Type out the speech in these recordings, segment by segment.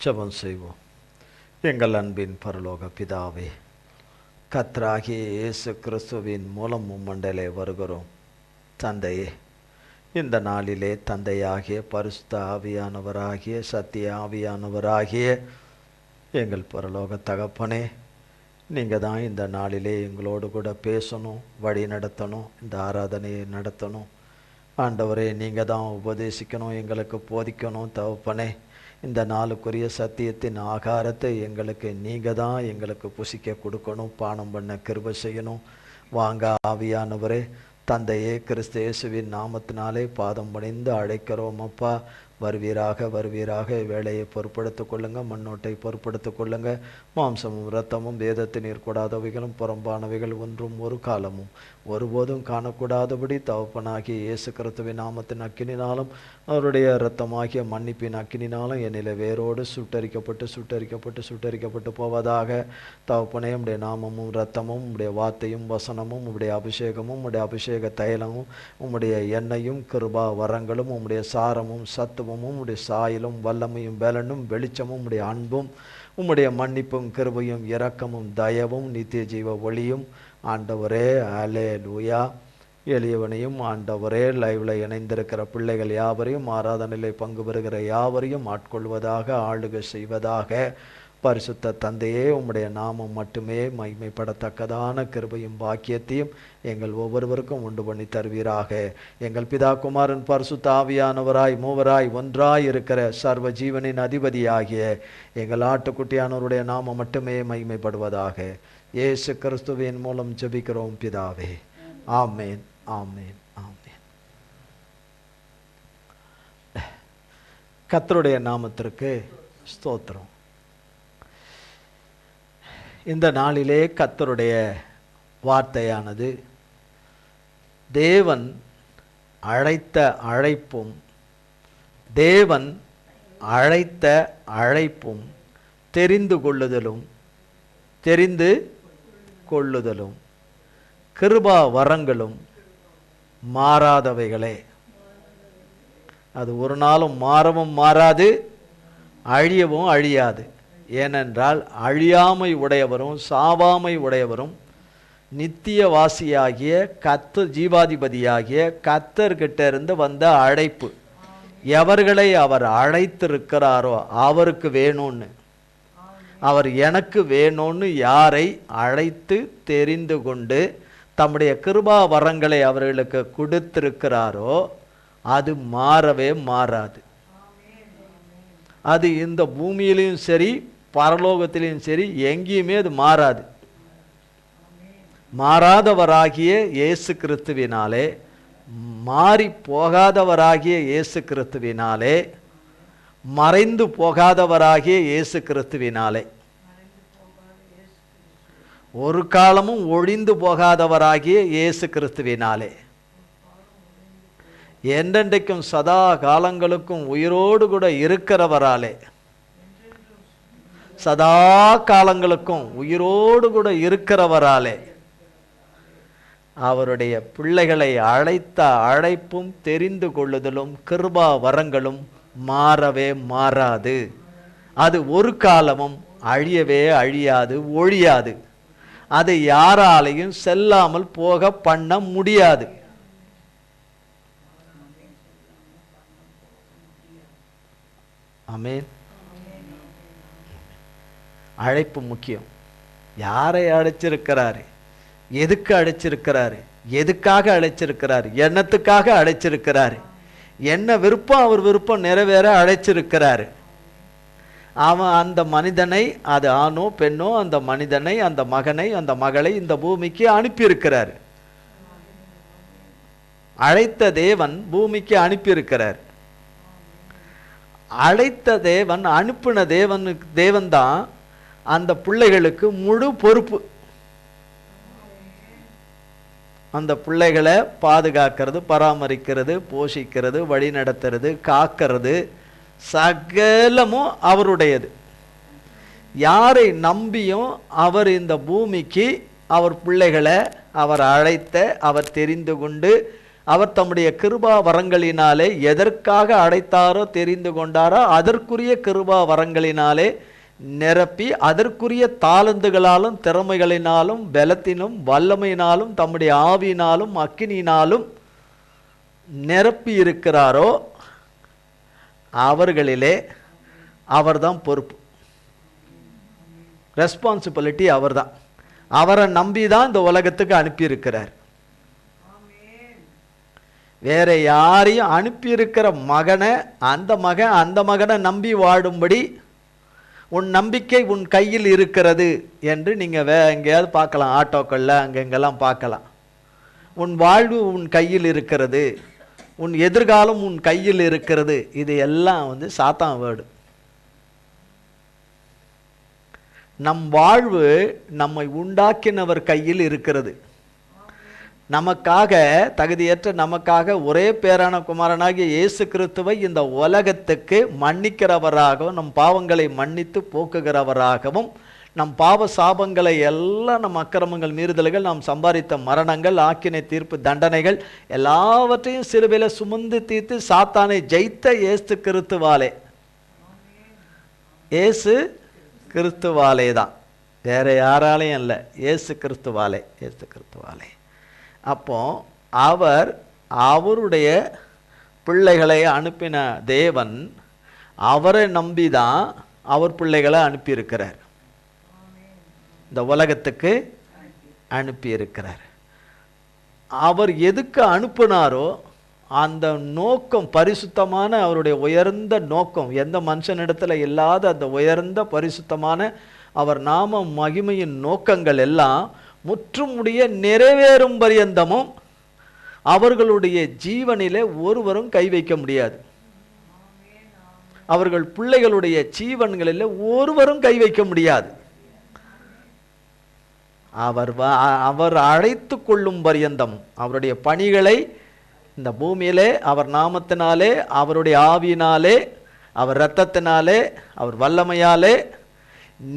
ஜெபம் செய்வோம். எங்கள் அன்பின் பரலோக பிதாவே, கர்த்தராகிய இயேசு கிறிஸ்துவின் மூலம் உம்மண்டலே வருகிறோம். தந்தையே, இந்த நாளிலே தந்தையாகிய பரிசுத்த ஆவியானவராகிய சத்திய ஆவியானவராகிய எங்கள் பரலோக தகப்பனே, நீங்கள் தான் இந்த நாளிலே எங்களோடு கூட பேசணும், வழி நடத்தணும், இந்த ஆராதனையை நடத்தணும். ஆண்டவரே, நீங்கள் தான் உபதேசிக்கணும், எங்களுக்கு போதிக்கணும். தகப்பனே, இந்த நாளுக்குரிய சத்தியத்தின் ஆகாரத்தை எங்களுக்கு நீங்கள் தான் எங்களுக்கு புசிக்க கொடுக்கணும், பானம் பண்ண கிருபை செய்யணும். வாங்க ஆவியானவரே, தந்தையே, கிறிஸ்து இயேசுவின் நாமத்தினாலே பாதம் பணிந்து அழைக்கிறோம். அப்பா, வருவீராக வருவீராக. வேலையை பொறுப்படுத்திக் கொள்ளுங்க, மண்ணோட்டை பொறுப்படுத்திக் கொள்ளுங்க. மாம்சமும் இரத்தமும் வேதத்தில் இருக்கக்கூடாதவைகளும் புறம்பானவைகள் ஒன்றும் ஒரு காலமும் ஒருபோதும் காணக்கூடாதபடி தகப்பனாகிய இயேசு கிறிஸ்துவின் நாமத்தின் அக்கினினாலும் அவருடைய இரத்தமாகிய மன்னிப்பின் அக்கினினாலும் என்னில வேரோடு சுட்டரிக்கப்பட்டு போவதாக. தகப்பனே, உம்முடைய நாமமும் இரத்தமும் உம்முடைய வார்த்தையும் வசனமும் உம்முடைய அபிஷேகமும் உம்முடைய அபிஷேக தைலமும் உம்முடைய எண்ணெயும் கிருபா வரங்களும் உம்முடைய சாரமும் சத்துவமும் உம்முடைய சாயலும் வல்லமையும் பலனும் வெளிச்சமும் உம்முடைய அன்பும் உம்முடைய மன்னிப்பும் கிருபையும் இரக்கமும் தயவும் நித்திய ஜீவ ஒளியும் ஆண்டவரே, அல்லேலூயா. எளியவனையும் ஆண்டவரே, லைவ்ல இணைந்திருக்கிற பிள்ளைகள் யாவரையும் ஆராதனையிலே பங்கு பெறுகிற யாவரையும் ஆட்கொள்வதாக, ஆளுகை செய்வதாக. பரிசுத்த தந்தையே, உம்முடைய நாமம் மட்டுமே மகிமைப்படத்தக்கதான கிருபையும் பாக்கியத்தையும் எங்கள் ஒவ்வொருவருக்கும் உண்டு பண்ணி தருவீராக. எங்கள் பிதா குமாரன் பரிசுத்த ஆவியானவராய் மூவராய் ஒன்றாய் இருக்கிற சர்வ ஜீவனின் அதிபதியாகிய எங்கள் ஆட்டுக்குட்டியானவருடைய நாமம் மட்டுமே மகிமைப்படுவதாக. இயேசு கிறிஸ்துவின் மூலம் ஜெபிக்கிறோம் பிதாவே. ஆமேன், ஆமேன், ஆமேன். கர்த்தருடைய நாமத்திற்கு ஸ்தோத்திரம். இந்த நாளிலே கர்த்தருடைய வார்த்தையானது தேவன் அழைத்த அழைப்பும் தேவன் அழைத்த அழைப்பும் தெரிந்து கொள்ளுதலும் கிருபா வரங்களும் மாறாதவைகளே. அது ஒரு நாளும் மாறவும் மாறாது, அழியவும் அழியாது. ஏனென்றால் அழியாமை உடையவரும் சாவாமை உடையவரும் நித்தியவாசியாகிய கர்த்தர், ஜீவாதிபதியாகிய கர்த்தர்கிட்ட இருந்து வந்த அழைப்பு. எவர்களை அவர் அழைத்திருக்கிறாரோ அவருக்கு வேணும்னு, அவர் எனக்கு வேணும்னு யாரை அழைத்து தெரிந்து கொண்டு தம்முடைய கிருபா வரங்களை அவர்களுக்கு கொடுத்திருக்கிறாரோ அது மாறவே மாறாது. அது இந்த பூமியிலையும் சரி பரலோகத்திலையும் சரி எங்கேயுமே அது மாறாது. மாறாதவராகிய இயேசு கிறிஸ்துவினாலே, மாறி போகாதவராகிய இயேசு கிறிஸ்துவினாலே, மறைந்து போகாதவராகிய இயேசு கிறிஸ்துவினாலே, ஒரு காலமும் ஒழிந்து போகாதவராகிய இயேசு கிறிஸ்துவினாலே, என்றென்றைக்கும் சதா காலங்களுக்கும் உயிரோடு கூட இருக்கிறவராலே, சதா காலங்களுக்கும் உயிரோடு கூட இருக்கிறவராலே, அவருடைய பிள்ளைகளை அழைத்த அழைப்பும் தெரிந்து கொள்ளுதலும் கிருபா வரங்களும் மாறவே மாறாது. அது ஒரு காலமும் அழியவே அழியாது, ஒழியாது. அதை யாராலையும் செல்லாமல் போக பண்ண முடியாது. ஆமென். அழைப்பு முக்கியம். யாரை அழைச்சிருக்கிறாரு, எதுக்கு அழைச்சிருக்கிறாரு, எதுக்காக அழைச்சிருக்கிறாரு, என்னத்துக்காக அழைச்சிருக்கிறாரு, என்ன விருப்பம் அவர் விருப்பம் நிறைவேற அழைச்சிருக்கிறாரு. அவன் அந்த மனிதனை, அது ஆணோ பெண்ணோ, அந்த மனிதனை, அந்த மகனை, அந்த மகளை இந்த பூமிக்கு அனுப்பியிருக்கிறார். அழைத்த தேவன் பூமிக்கு அனுப்பியிருக்கிறார். அழைத்த தேவன், அனுப்பின தேவன் தான் அந்த பிள்ளைகளுக்கு முழு பொறுப்பு. அந்த பிள்ளைகளை பாதுகாக்கிறது, பராமரிக்கிறது, போஷிக்கிறது, வழி நடத்துறது, காக்கிறது, சகலமும் அவருடையது. யாரை நம்பியும் அவர் இந்த பூமிக்கு அவர் பிள்ளைகளை அவர் அழைத்த, அவர் தெரிந்து கொண்டு அவர் தம்முடைய கிருபா வரங்களினாலே எதற்காக அழைத்தாரோ தெரிந்து கொண்டாரோ அதற்குரிய கிருபா வரங்களினாலே நிரப்பி அதற்குரிய தாளந்துகளாலும் திறமைகளினாலும் பலத்தினும் வல்லமையினாலும் தம்முடைய ஆவியினாலும் அக்கினியினாலும் நிரப்பி இருக்கிறாரோ அவர்களிலே அவர்தான் பொறுப்பு. ரெஸ்பான்சிபிலிட்டி அவர்தான். அவரை நம்பி தான் இந்த உலகத்துக்கு அனுப்பியிருக்கிறார். வேற யாரையும் அனுப்பியிருக்கிற மகனை அந்த மகனை நம்பி வாழும்படி உன் நம்பிக்கை உன் கையில் இருக்கிறது என்று நீங்கள் எங்கேயாவது பார்க்கலாம், ஆட்டோக்களில் அங்கெங்கெல்லாம் பார்க்கலாம். உன் வாழ்வு உன் கையில் இருக்கிறது, உன் எதிர்காலம் உன் கையில் இருக்கிறது. இது எல்லாம் சாத்தான் வேர்டு. நம் வாழ்வு நம்மை உண்டாக்கினவர் கையில் இருக்கிறது. நமக்காக தகுதியற்ற நமக்காக ஒரே பேரான குமாரனாகிய இயேசு கிறிஸ்துவை இந்த உலகத்துக்கு மன்னிக்கிறவராகவும் நம் பாவங்களை மன்னித்து போக்குகிறவராகவும் நம் பாவ சாபங்களை எல்லாம் நம் அக்கிரமங்கள் மீறுதல்கள் நாம் சம்பாதித்த மரணங்கள் ஆக்கினை தீர்ப்பு தண்டனைகள் எல்லாவற்றையும் சிலுவையில் சுமந்து தீர்த்து சாத்தானை ஜெயித்த இயேசு கிறிஸ்துவாலே தான், வேற யாராலையும் இல்லை, இயேசு கிறிஸ்துவாலே. அப்போ அவர் அவருடைய பிள்ளைகளை அனுப்பின தேவன் அவரை நம்பி தான் அவர் பிள்ளைகளை அனுப்பியிருக்கிறார், இந்த உலகத்துக்கு அனுப்பியிருக்கிறார். அவர் எதுக்கு அனுப்பினாரோ அந்த நோக்கம் பரிசுத்தமான அவருடைய உயர்ந்த நோக்கம், எந்த மனுஷனிடத்தில் இல்லாத அந்த உயர்ந்த பரிசுத்தமான அவர் நாம மகிமையின் நோக்கங்கள் எல்லாம் முற்றுமுடிய நிறைவேறும் பரியந்தமும் அவர்களுடைய ஜீவனிலே ஒருவரும் கை வைக்க முடியாது. அவர்கள் பிள்ளைகளுடைய ஜீவன்களில் ஒருவரும் கை வைக்க முடியாது. அவர் அழைத்து கொள்ளும் பரியந்தம் அவருடைய பணிகளை இந்த பூமியிலே அவர் நாமத்தினாலே அவருடைய ஆவியினாலே அவர் இரத்தத்தினாலே அவர் வல்லமையாலே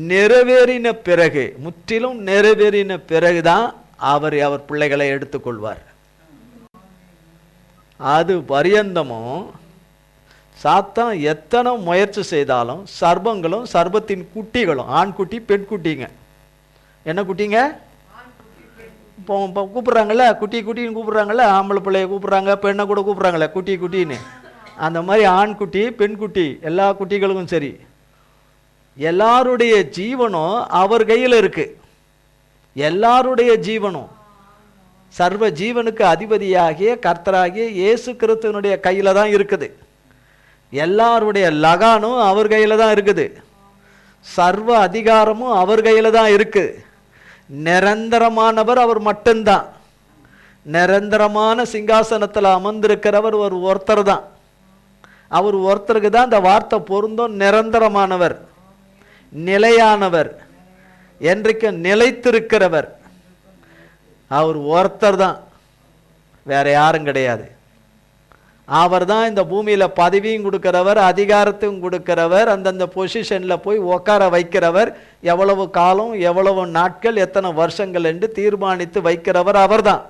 நிறைவேறின பிறகு, முற்றிலும் நிறைவேறின பிறகுதான் அவர் பிள்ளைகளை எடுத்துக்கொள்வார். அது பரியந்தமும் சாத்தான் எத்தனை முயற்சி செய்தாலும் சர்ப்பங்களும் சர்ப்பத்தின் குட்டிகளும், ஆண் குட்டி பெண் குட்டிங்க, என்ன குட்டிங்க இப்போ கூப்பிட்றாங்கல்ல, குட்டி குட்டின்னு கூப்பிட்றாங்கல்ல, ஆம்பளை பிள்ளைய கூப்பிட்றாங்க, பெண்ணை கூட கூப்பிட்றாங்களே குட்டி குட்டின்னு, அந்த மாதிரி ஆண் குட்டி பெண் குட்டி எல்லா குட்டிகளுக்கும் சரி, எல்லாருடைய ஜீவனும் அவர் கையில் இருக்கு. எல்லாருடைய ஜீவனும் சர்வ ஜீவனுக்கு அதிபதியாகிய கர்த்தராகிய இயேசு கிறிஸ்துவனுடைய கையில தான் இருக்குது. எல்லாருடைய லகானும் அவர் கையில தான் இருக்குது. சர்வ அதிகாரமும் அவர் கையில தான் இருக்கு. நிரந்தரமானவர் அவர் மட்டும்தான். நிரந்தரமான சிங்காசனத்தில் அமர்ந்திருக்கிறவர் ஒரு ஒருத்தர் தான். அவர் ஒருத்தருக்கு தான் இந்த வார்த்தை பொருந்தும். நிரந்தரமானவர், நிலையானவர், என்றைக்கு நிலைத்திருக்கிறவர் அவர் ஒருத்தர் தான், வேற யாரும் கிடையாது. அவர் தான் இந்த பூமியில பதவியும் கொடுக்கிறவர், அதிகாரத்தையும் கொடுக்கிறவர், அந்தந்த பொசிஷன்ல போய் உட்கார வைக்கிறவர், எவ்வளவு காலம் எவ்வளவு நாட்கள் எத்தனை வருஷங்கள் என்று தீர்மானித்து வைக்கிறவர் அவர் தான்.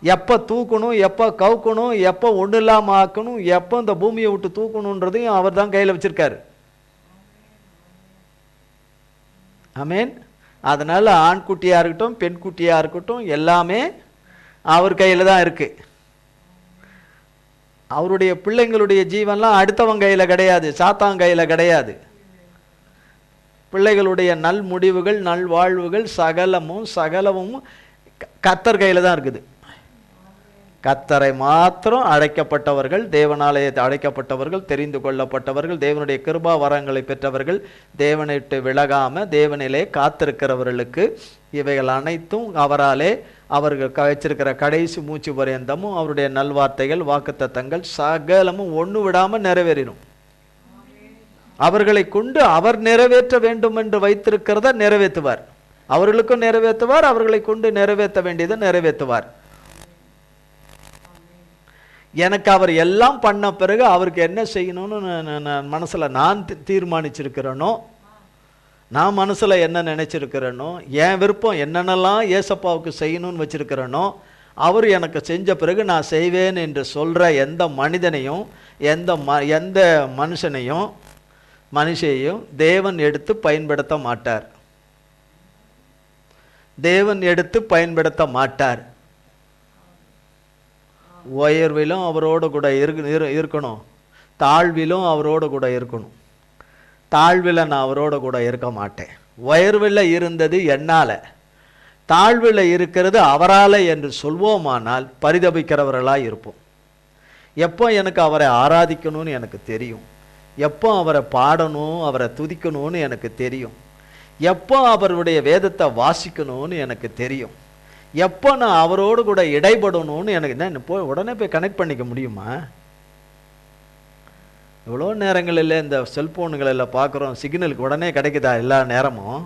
எப்போ தூக்கணும், எப்போ கவுக்கணும், எப்போ ஒன்றும் இல்லாமல் ஆக்கணும், எப்போ இந்த பூமியை விட்டு தூக்கணுன்றதையும் அவர் தான் கையில் வச்சிருக்காரு. ஆமேன். அதனால ஆண் குட்டியாக இருக்கட்டும் பெண் குட்டியாக இருக்கட்டும் எல்லாமே அவர் கையில் தான் இருக்கு. அவருடைய பிள்ளைங்களுடைய ஜீவன்லாம் அடுத்தவன் கையில் கிடையாது, சாத்தான் கையில் கிடையாது. பிள்ளைகளுடைய நல் முடிவுகள் நல் வாழ்வுகள் சகலமும் கர்த்தர் கையில் தான் இருக்குது. கர்த்தரை மாத்திரம் அழைக்கப்பட்டவர்கள், தேவனாலே அழைக்கப்பட்டவர்கள், தெரிந்து கொள்ளப்பட்டவர்கள், தேவனுடைய கிருபா வரங்களை பெற்றவர்கள், தேவனை விட்டு விலகாம தேவனிலே காத்திருக்கிறவர்களுக்கு இவைகள் அனைத்தும் அவராலே அவர்கள் வச்சிருக்கிற கடைசி மூச்சு பரியந்தமும் அவருடைய நல்வார்த்தைகள் வாக்குத்தத்தங்கள் சகலமும் ஒன்று விடாமல் நிறைவேறிடும். அவர்களை கொண்டு அவர் நிறைவேற்ற வேண்டும் என்று வைத்திருக்கிறத நிறைவேற்றுவார். அவர்களுக்கும் நிறைவேற்றுவார், அவர்களை கொண்டு நிறைவேற்ற வேண்டியதை நிறைவேற்றுவார். எனக்கு அவர் எல்லாம் பண்ண பிறகு அவருக்கு என்ன செய்யணும்னு மனசுல நான் தீர்மானிச்சிருக்கிறேனோ, நான் மனசுல என்ன நினைச்சிருக்கிறேனோ, என் விருப்பம் என்னென்னலாம் ஏசப்பாவுக்கு செய்யணும்னு வச்சிருக்கிறேனோ அவர் எனக்கு செஞ்ச பிறகு நான் செய்வேன் என்று சொல்கிற எந்த மனிதனையும் எந்த மனுஷையும் தேவன் எடுத்து பயன்படுத்த மாட்டார். தேவன் எடுத்து பயன்படுத்த மாட்டார். உயர்விலும் அவரோடு கூட இருக்கணும், தாழ்விலும் அவரோடு கூட இருக்கணும். தாழ்வில் நான் அவரோடு கூட இருக்க மாட்டேன். உயர்வில் இருந்தது என்னால், தாழ்வில் இருக்கிறது அவரால் என்று சொல்வோமானால் பரிதபிக்கிறவர்களாக இருப்போம். எப்போ எனக்கு அவரை ஆராதிக்கணும்னு எனக்கு தெரியும், எப்போ அவரை பாடணும் அவரை துதிக்கணும்னு எனக்கு தெரியும், எப்போ அவருடைய வேதத்தை வாசிக்கணும்னு எனக்கு தெரியும், எப்போ நான் அவரோடு கூட இடைபடணும்னு எனக்கு என்ன உடனே போய் கனெக்ட் பண்ணிக்க முடியுமா? எவ்வளோ நேரங்களில் இந்த செல்ஃபோனுகளில் பார்க்குறோம், சிக்னலுக்கு உடனே கிடைக்குதா? எல்லா நேரமும்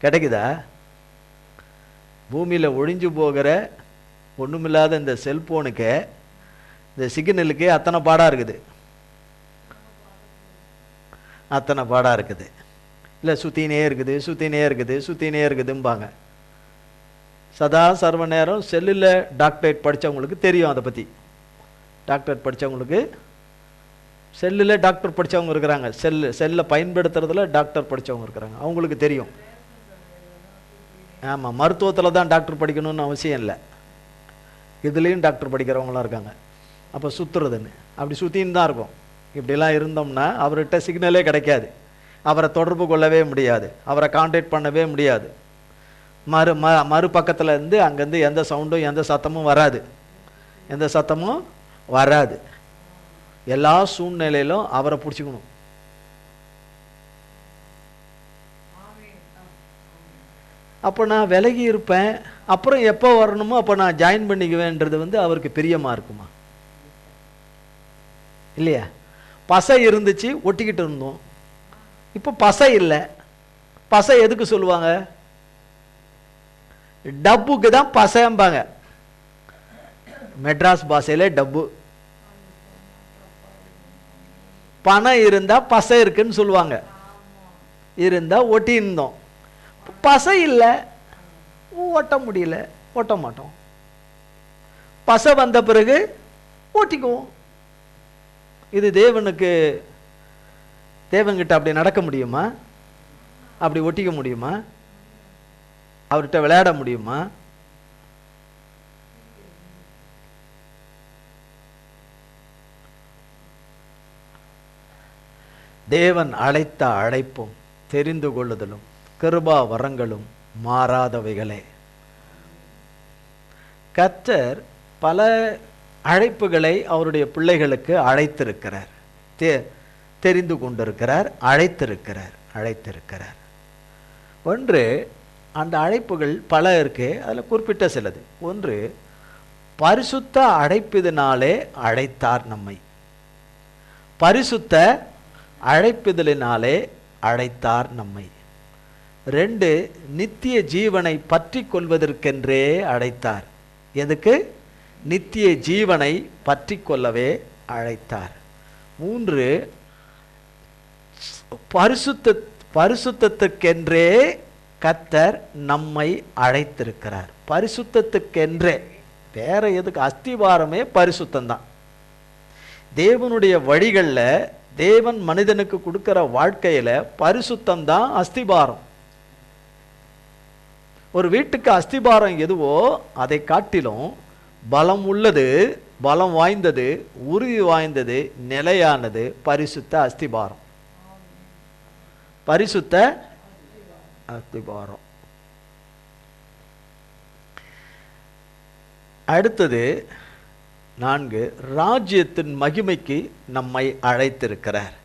கிடைக்குதா? பூமியில் ஒழிஞ்சு போகிற ஒன்றுமில்லாத இந்த செல்ஃபோனுக்கு, இந்த சிக்னலுக்கு அத்தனை பாடாக இருக்குது, அத்தனை பாடாக இருக்குது. இல்லை சுற்றினே இருக்குதும்பாங்க. சதா சர்வ நேரம் செல்லில் டாக்டரேட் படித்தவங்களுக்கு தெரியும் அதை பற்றி. டாக்டரேட் படித்தவங்களுக்கு, செல்லில் டாக்டர் படித்தவங்க இருக்கிறாங்க, செல்லை பயன்படுத்துறதுல டாக்டர் படித்தவங்க இருக்கிறாங்க, அவங்களுக்கு தெரியும். ஆமாம், மருத்துவத்தில் தான் டாக்டர் படிக்கணும்னு அவசியம் இல்லை, இதுலேயும் டாக்டர் படிக்கிறவங்களாம் இருக்காங்க. அப்போ சுற்றுறதுன்னு அப்படி சுற்றின்னு தான் இருக்கும். இப்படிலாம் இருந்தோம்னா அவர்கிட்ட சிக்னலே கிடைக்காது, அவரை தொடர்பு கொள்ளவே முடியாது, அவரை கான்டாக்ட் பண்ணவே முடியாது. மறுபக்கத்தில் இருந்து அங்கேருந்து எந்த சவுண்டும் எந்த சத்தமும் வராது. எல்லா சூழ்நிலையிலும் அவரை பிடிச்சிக்கணும். அப்போ நான் விலகி இருப்பேன், அப்புறம் எப்போ வரணுமோ அப்போ நான் ஜாயின் பண்ணிக்குவேன்றது அவருக்கு பிரியமாக இருக்குமா? இல்லையா? பசை இருந்துச்சு, ஒட்டிக்கிட்டு இருந்தோம். இப்போ பசை இல்லை. பசை எதுக்கு சொல்லுவாங்க? டப்புக்கு தான் பசைம்பாங்க. மெட்ராஸ் பாஷையில டப்பு. பணம் இருந்தா பசை இருக்குன்னு சொல்லுவாங்க, இருந்தா ஒட்டி இருந்தோம். பசை இல்லை, ஒட்ட முடியல, ஒட்ட மாட்டோம். பசை வந்த பிறகு ஓட்டிக்குவோம். இது தேவன்கிட்ட அப்படி நடக்க முடியுமா? அப்படி ஒட்டிக்க முடியுமா? அவர்கிட்ட விளையாட முடியுமா? தேவன் அழைத்த அழைப்பும் தெரிந்து கொள்ளுதலும் கிருபா வரங்களும் மாறாதவைகளே. கர்த்தர் பல அழைப்புகளை அவருடைய பிள்ளைகளுக்கு அழைத்திருக்கிறார், தெரிந்து கொண்டிருக்கிறார், அழைத்திருக்கிறார். ஒன்று, அந்த அழைப்புகள் பல இருக்கு, அதில் குறிப்பிட்ட சிலது. ஒன்று, பரிசுத்த அழைப்பிதனாலே அழைத்தார் நம்மை. பரிசுத்த அழைப்பிதலினாலே அழைத்தார் நம்மை. 2, நித்திய ஜீவனை பற்றி கொள்வதற்கென்றே அழைத்தார். எதுக்கு? நித்திய ஜீவனை பற்றி கொள்ளவே அழைத்தார். 3, பரிசுத்தத்துக்கென்றே கர்த்தர் நம்மை அழைத்திருக்கிறார். பரிசுத்தத்துக்கென்றே, வேற எதுக்கு? அஸ்திவாரமே பரிசுத்தம்தான். தேவனுடைய வழிகளில், தேவன் மனிதனுக்கு கொடுக்கிற வாழ்க்கையில பரிசுத்தம்தான் அஸ்திபாரம். ஒரு வீட்டுக்கு அஸ்திபாரம் எதுவோ அதை காட்டிலும் பலம் உள்ளது, பலம் வாய்ந்தது, உறுதி வாய்ந்தது, நிலையானது பரிசுத்த அஸ்திபாரம். பரிசுத்த அஸ்திபாரம். அடுத்தது 4, ராஜ்யத்தின் மகிமைக்கு நம்மை அழைத்திருக்கிறார்.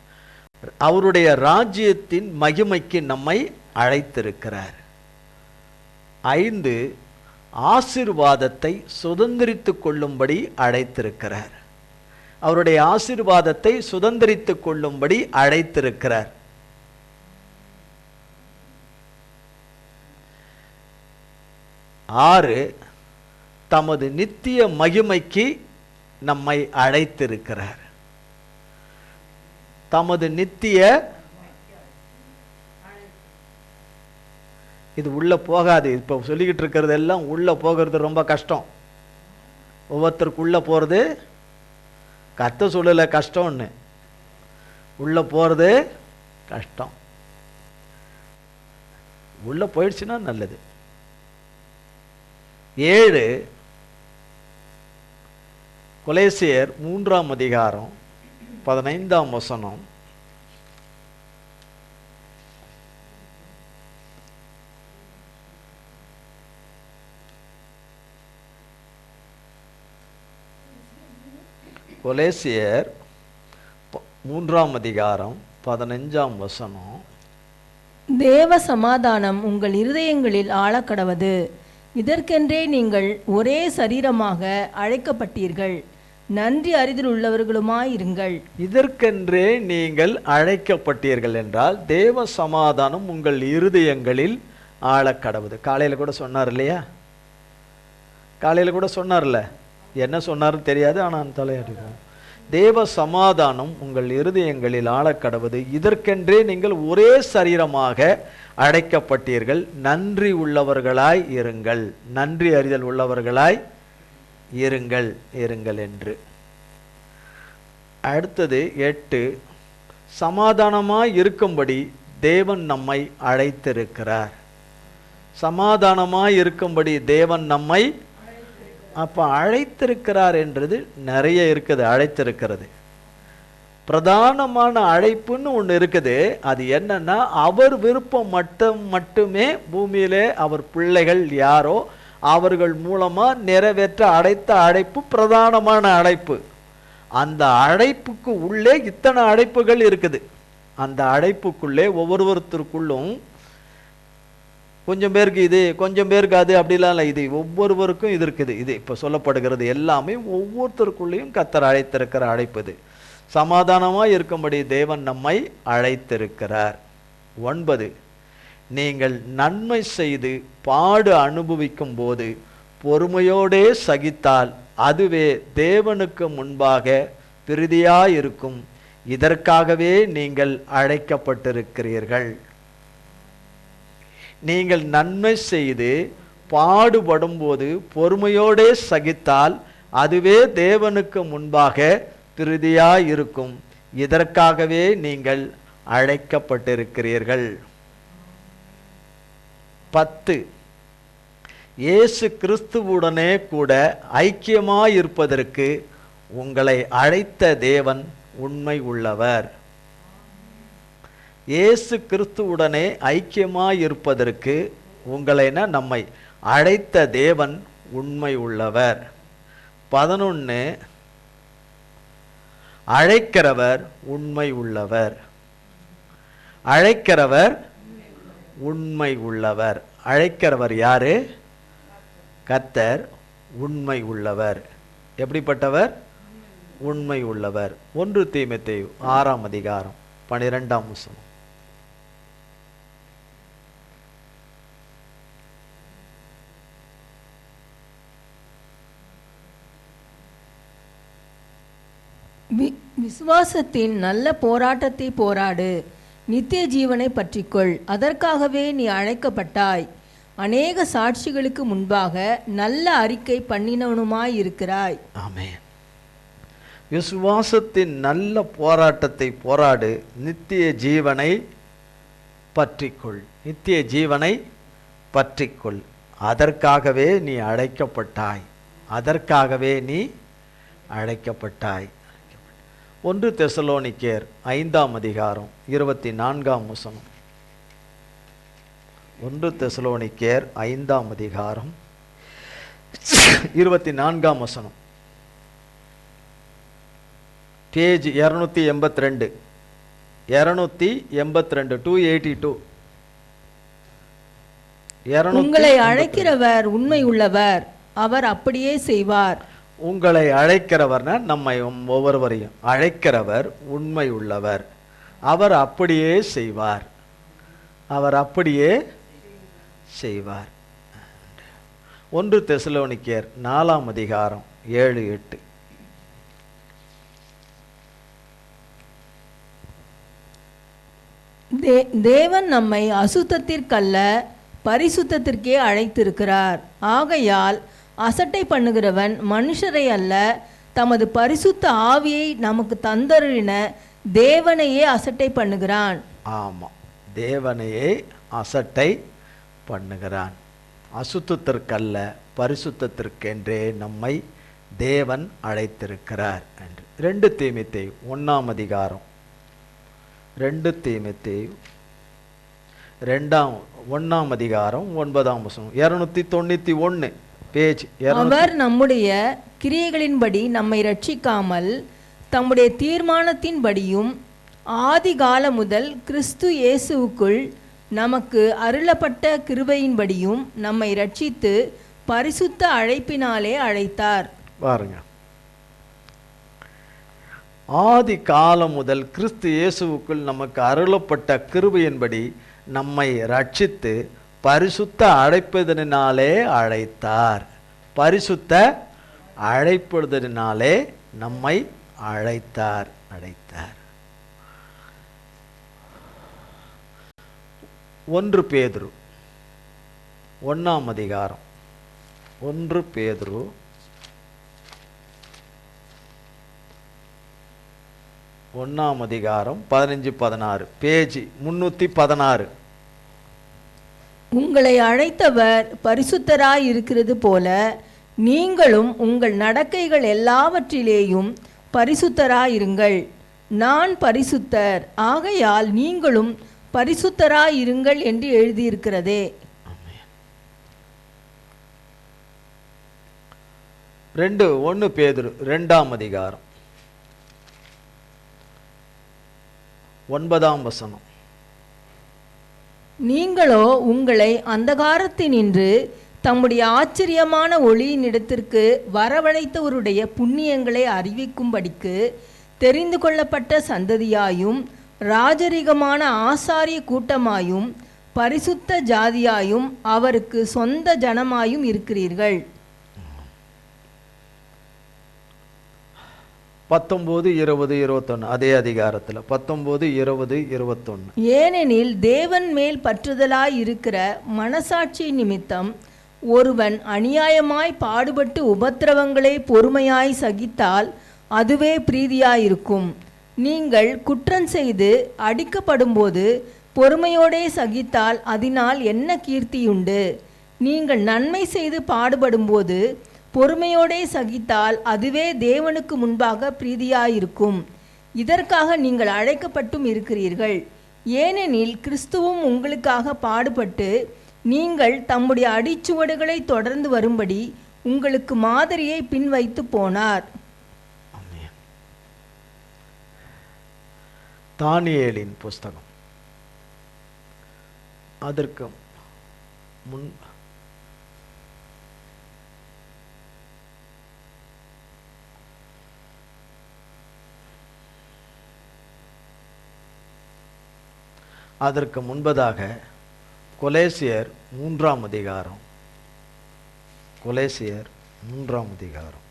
அவருடைய ராஜ்யத்தின் மகிமைக்கு நம்மை அழைத்திருக்கிறார். 5, ஆசீர்வாதத்தை சுதந்திரித்துக் கொள்ளும்படி அழைத்திருக்கிறார். அவருடைய ஆசீர்வாதத்தை சுதந்திரித்துக் கொள்ளும்படி அழைத்திருக்கிறார். 6, தமது நித்திய மகிமைக்கு நம்மை அழைத்திருக்கிறார். தமது நித்திய இது உள்ளே போகாது. இப்போ சொல்லிக்கிட்டு இருக்கிறது எல்லாம் உள்ளே போகிறது ரொம்ப கஷ்டம். ஒவ்வொருத்தருக்குள்ளே போகிறது கத்த சொல்லலை கஷ்டம்னு, உள்ளே போகிறது கஷ்டம். உள்ளே போயிடுச்சுன்னா நல்லது. 7 கொலேசியர் 3ஆம் அதிகாரம் 15ஆம் வசனம். கொலேசியர் 3ஆம் அதிகாரம் 15ஆம் வசனம். தேவ சமாதானம் உங்கள் இருதயங்களில் ஆழக்கடவது. இதற்கென்றே நீங்கள் ஒரே சரீரமாக அழைக்கப்பட்டீர்கள். நன்றி அறிதல் உள்ளவர்களுமாயிருங்கள். இதற்கென்றே நீங்கள் அழைக்கப்பட்டீர்கள் என்றால் தேவ சமாதானம் உங்கள் இருதயங்களில் ஆழக்கடவுது. காலையில் கூட சொன்னார் இல்லையா? காலையில் கூட சொன்னார்ல, என்ன சொன்னார்னு தெரியாது, ஆனால் தலையடிக்கும். தேவ சமாதானம் உங்கள் இருதயங்களில் ஆழக்கடவுது. இதற்கென்றே நீங்கள் ஒரே சரீரமாக அழைக்கப்பட்டீர்கள். நன்றி உள்ளவர்களாய் இருங்கள். நன்றி அறிதல் உள்ளவர்களாய் இருங்கள் இருங்கள் என்று. அடுத்தது 8, சமாதானமாய் இருக்கும்படி தேவன் நம்மை அழைத்திருக்கிறார். சமாதானமாய் இருக்கும்படி தேவன் நம்மை அப்போ அழைத்திருக்கிறார் என்றது நிறைய இருக்குது. அழைத்திருக்கிறது பிரதானமான அழைப்புன்னு ஒன்று இருக்குது. அது என்னன்னா, அவர் விருப்பம் மட்டுமே பூமியிலே அவர் பிள்ளைகள் யாரோ அவர்கள் மூலமாக நிறைவேற்ற அழைத்த அழைப்பு பிரதானமான அழைப்பு. அந்த அழைப்புக்கு உள்ளே இத்தனை அழைப்புகள் இருக்குது. அந்த அழைப்புக்குள்ளே ஒவ்வொருத்தருக்குள்ளும் கொஞ்சம் பேருக்கு இது, கொஞ்சம் பேருக்கு அது, அப்படிலாம் இல்லை. இது ஒவ்வொருவருக்கும் இது இருக்குது. இது இப்போ சொல்லப்படுகிறது எல்லாமே ஒவ்வொருத்தருக்குள்ளேயும் கர்த்தர் அழைத்திருக்கிற அழைப்பு. இது சமாதானமாக இருக்கும்படி தேவன் நம்மை அழைத்திருக்கிறார். 9, நீங்கள் நன்மை செய்து பாடு அனுபவிக்கும் போது பொறுமையோடே சகித்தால் அதுவே தேவனுக்கு முன்பாக பிரீதியாயிருக்கும். இதற்காகவே நீங்கள் அழைக்கப்பட்டிருக்கிறீர்கள். நீங்கள் நன்மை செய்து பாடுபடும் போது பொறுமையோடே சகித்தால் அதுவே தேவனுக்கு முன்பாக பிரீதியாயிருக்கும். இதற்காகவே நீங்கள் அழைக்கப்பட்டிருக்கிறீர்கள். 10, இயேசு கிறிஸ்துவுடனே கூட ஐக்கியமாயிருப்பதற்கு உங்களை அழைத்த தேவன் உண்மை உள்ளவர். இயேசு கிறிஸ்துவுடனே ஐக்கியமாயிருப்பதற்கு உங்களைனா நம்மை அழைத்த தேவன் உண்மை உள்ளவர். 11, அழைக்கிறவர் உண்மை உள்ளவர். அழைக்கிறவர் உண்மை உள்ளவர். அழைக்கிறவர் யாரு? கர்த்தர். உண்மை உள்ளவர். எப்படிப்பட்டவர்? உண்மை உள்ளவர். 1 தீமோத்தேயு 6ஆம் அதிகாரம் 12ஆம் வசனம். விசுவாசத்தின் நல்ல போராட்டத்தை போராடு, நித்திய ஜீவனை பற்றிக்கொள். அதற்காகவே நீ அழைக்கப்பட்டாய். அநேக சாட்சிகளுக்கு முன்பாக நல்ல அறிக்கை பண்ணினவனுமாயிருக்கிறாய். ஆமென். விசுவாசத்தின் நல்ல போராட்டத்தை போராடு, நித்திய ஜீவனை பற்றிக்கொள். நித்திய ஜீவனை பற்றிக்கொள். அதற்காகவே நீ அழைக்கப்பட்டாய். அதற்காகவே நீ அழைக்கப்பட்டாய். 1 தெசலோனிக்கேயர் 5ஆம் அதிகாரம் 24ஆம் வசனம். 1 தெசலோனிக்கேயர் 5ஆம் அதிகாரம் 24ஆம் வசனம். பேஜ் 282. 282. உங்களை அழைக்கிறவர் உண்மை உள்ளவர், அவர் அப்படியே செய்வார். உங்களை அழைக்கிறவர்னா நம்மை ஒவ்வொருவரையும் அழைக்கிறவர் உண்மை உள்ளவர், அவர் அப்படியே செய்வார். அவர் அப்படியே செய்வார். 1 தெசலோனிக்கேயர் 4ஆம் அதிகாரம் 7-8. தேவன் நம்மை அசுத்தத்திற்கல்ல பரிசுத்தத்திற்கே அழைத்திருக்கிறார். ஆகையால் அசட்டை பண்ணுகிறவன் மனுஷரை அல்ல, தமது பரிசுத்த ஆவியை நமக்கு தந்தருளின தேவனையே அசட்டை பண்ணுகிறான். ஆமாம், தேவனையே அசட்டை பண்ணுகிறான். அசுத்தத்திற்கல்ல, பரிசுத்தத்திற்கென்றே நம்மை தேவன் அழைத்திருக்கிறார் என்று 2 தீமோத்தேயு 1ஆம் அதிகாரம் 2 தீமோத்தேயு 1ஆம் அதிகாரம் 9ஆம் வசனம் 291 பேஜ். அவர் நம்முடைய கிரியைகளின்படி நம்மை ரட்சிக்காமல் தம்முடைய தீர்மானத்தின்படியும் ஆதி காலம் முதல் கிறிஸ்து இயேசுவுக்குள் நமக்கு அருளப்பட்ட கிருபையின்படியும் நம்மை ரட்சித்து பரிசுத்த அழைப்பினாலே அழைத்தார். பாருங்க, ஆதி காலம் முதல் கிறிஸ்து இயேசுவுக்குள் நமக்கு அருளப்பட்ட கிருபையின்படி நம்மை ரட்சித்து பரிசுத்த அழைப்பதனாலே அழைத்தார். பரிசுத்த அழைப்பதனாலே நம்மை அழைத்தார். 1 பேதுரு 1ஆம் அதிகாரம் 1 பேதுரு 1ஆம் அதிகாரம் 15-16 பேஜ் 316. உங்களை அழைத்தவர் பரிசுத்தராய் இருக்கிறது போல நீங்களும் உங்கள் நடக்கைகள் எல்லாவற்றிலேயும் பரிசுத்தராயிருங்கள். நான் பரிசுத்தர், ஆகையால் நீங்களும் பரிசுத்தராயிருங்கள் என்று எழுதியிருக்கிறதே. 1 பேதுரு 2ஆம் அதிகாரம் 9ஆம் வசனம். நீங்களோ உங்களை அந்தகாரத்தினின்று தம்முடைய ஆச்சரியமான ஒளியினிடத்திற்கு வரவழைத்தவருடைய புண்ணியங்களை அறிவிக்கும்படிக்கு தெரிந்து கொள்ளப்பட்ட சந்ததியாயும் ராஜரிகமான ஆசாரிய கூட்டமாயும் பரிசுத்த ஜாதியாயும் அவருக்கு சொந்த ஜனமாயும் இருக்கிறீர்கள். 19, 20, 21 அதே அதிகாரத்தில் 19, 20, 21. ஏனெனில் தேவன் மேல் பற்றுதலாய் இருக்கிற மனசாட்சி நிமித்தம் ஒருவன் அநியாயமாய் பாடுபட்டு உபத்திரவங்களை பொறுமையாய் சகித்தால் அதுவே பிரீதியாயிருக்கும். நீங்கள் குற்றம் செய்து அடிக்கப்படும்போது பொறுமையோடே சகித்தால் அதனால் என்ன கீர்த்தியுண்டு? நீங்கள் நன்மை செய்து பாடுபடும்போது பொறுமையோடே சகித்தால் அதுவே தேவனுக்கு முன்பாக பிரீதியாயிருக்கும். இதற்காக நீங்கள் அழைக்கப்பட்டும் இருக்கிறீர்கள். ஏனெனில் கிறிஸ்துவும் உங்களுக்காக பாடுபட்டு நீங்கள் தம்முடைய அடிச்சுவடுகளை தொடர்ந்து வரும்படி உங்களுக்கு மாதிரியை பின்வைத்து போனார். தானியேலின் புஸ்தகம் அதற்கு முன் அதற்கு முன்பதாக கொலேசியர் 3ஆம் அதிகாரம் கொலேசியர் 3ஆம் அதிகாரம்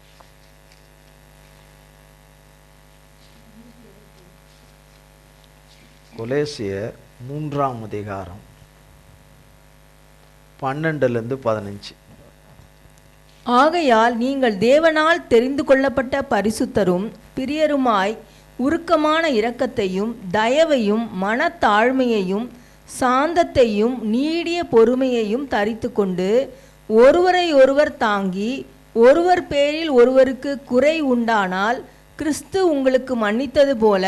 கொலேசியர் 3ஆம் அதிகாரம் 12-15. ஆகையால் நீங்கள் தேவனால் தெரிந்து கொள்ளப்பட்ட பரிசுத்தரும் பிரியருமாய் உருக்கமான இரக்கத்தையும் தயவையும் மனத்தாழ்மையையும் சாந்தத்தையும் நீடிய பொறுமையையும் தரித்து கொண்டு ஒருவரை ஒருவர் தாங்கி ஒருவர் பேரில் ஒருவருக்கு குறை உண்டானால் கிறிஸ்து உங்களுக்கு மன்னித்தது போல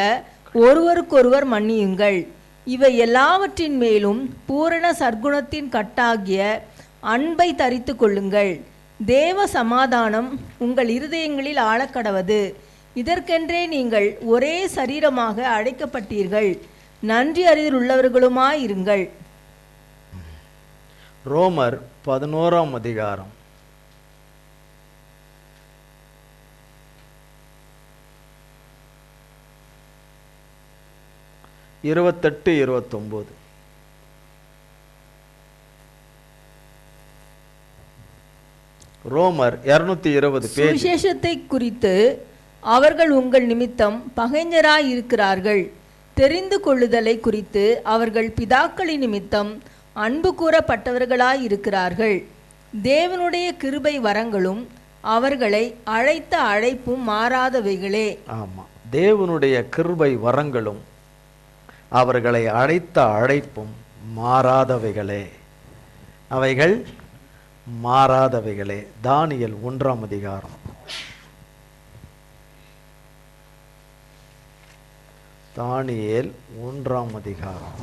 ஒருவருக்கொருவர் மன்னியுங்கள். இவை எல்லாவற்றின் மேலும் பூரண சர்க்குணத்தின் கட்டாகிய அன்பை தரித்து கொள்ளுங்கள். தேவ சமாதானம் உங்கள் இருதயங்களில் ஆழக்கடவது. இதற்கென்றே நீங்கள் ஒரே சரீரமாக அழைக்கப்பட்டீர்கள். நன்றி அறிதல் உள்ளவர்களுமாயிருங்கள். ரோமர் 11ஆம் அதிகாரம் 28-29. ரோமர் 220 பேஜ். சுவிசேஷத்தை குறித்து அவர்கள் உங்கள் நிமித்தம் பகைஞராய் இருக்கிறார்கள். தெரிந்து கொள்ளுதலை குறித்து அவர்கள் பிதாக்களின் நிமித்தம் அன்பு கூறப்பட்டவர்களாயிருக்கிறார்கள். தேவனுடைய கிருபை வரங்களும் அவர்களை அழைத்த அழைப்பும் மாறாதவைகளே. ஆமா, தேவனுடைய கிருபை வரங்களும் அவர்களை அழைத்த அழைப்பும் மாறாதவைகளே. அவைகள் மாறாதவைகளே. தானியேல் 1ஆம் அதிகாரம். தானியேல் 1ஆம் அதிகாரம்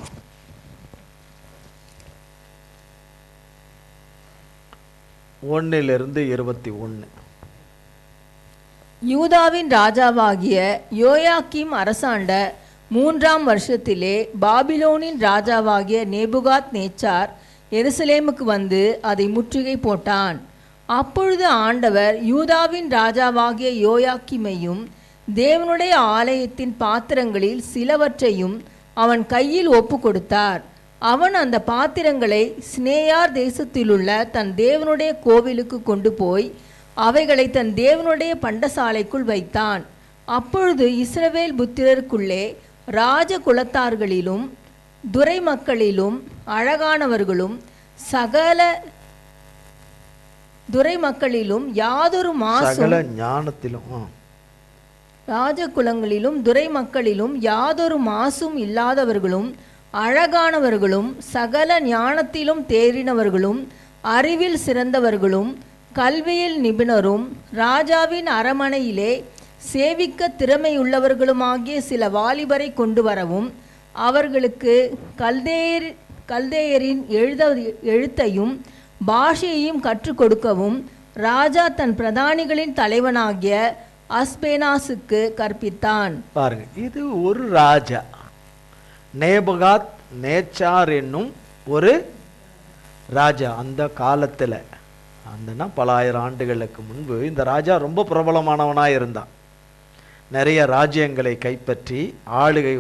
1-21. யூதாவின் ராஜாவாகிய யோயாக்கீம் அரசாண்ட 3ஆம் வருஷத்திலே பாபிலோனின் ராஜாவாகிய நேபுகாத் நேச்சார் எருசலேமுக்கு வந்து அதை முற்றுகை போட்டான். அப்பொழுது ஆண்டவர் யூதாவின் ராஜாவாகிய யோயாக்கீமையும் தேவனுடைய ஆலயத்தின் பாத்திரங்களில் சிலவற்றையும் அவன் கையில் ஒப்பு கொடுத்தார். அவன் அந்த பாத்திரங்களை சினேயார் தேசத்திலுள்ள தன் தேவனுடைய கோவிலுக்கு கொண்டு போய் அவைகளை தன் தேவனுடைய பண்டசாலைக்குள் வைத்தான். அப்பொழுது இஸ்ரவேல் புத்திரருக்குள்ளே ராஜ குலத்தார்களிலும் துரை மக்களிலும் அழகானவர்களும் சகல துரை மக்களிலும் யாதொரு மாசும் ஞானத்திலும் ராஜகுலங்களிலும் துரை மக்களிலும் யாதொரு மாசும் இல்லாதவர்களும் அழகானவர்களும் சகல ஞானத்திலும் தேறினவர்களும் அறிவில் சிறந்தவர்களும் கல்வியில் நிபுணரும் ராஜாவின் அரமனையிலே சேவிக்க திறமையுள்ளவர்களுமாகிய சில வாலிபரை கொண்டு வரவும் அவர்களுக்கு கல்தேயரின் எழுத்தையும் பாஷையையும் கற்றுக் கொடுக்கவும் ராஜா தன் பிரதானிகளின் தலைவனாகிய அஸ்பேனாசுக்கு கற்பித்தான். பாருங்க, இது ஒரு ராஜா, நேபுகாத் நேச்சார் என்னும் ஒரு ராஜா. அந்த காலத்தில், அந்தனா பல ஆயிரம் ஆண்டுகளுக்கு முன்பு இந்த ராஜா ரொம்ப பிரபலமானவனாக இருந்தான். நிறைய ராஜ்யங்களை கைப்பற்றி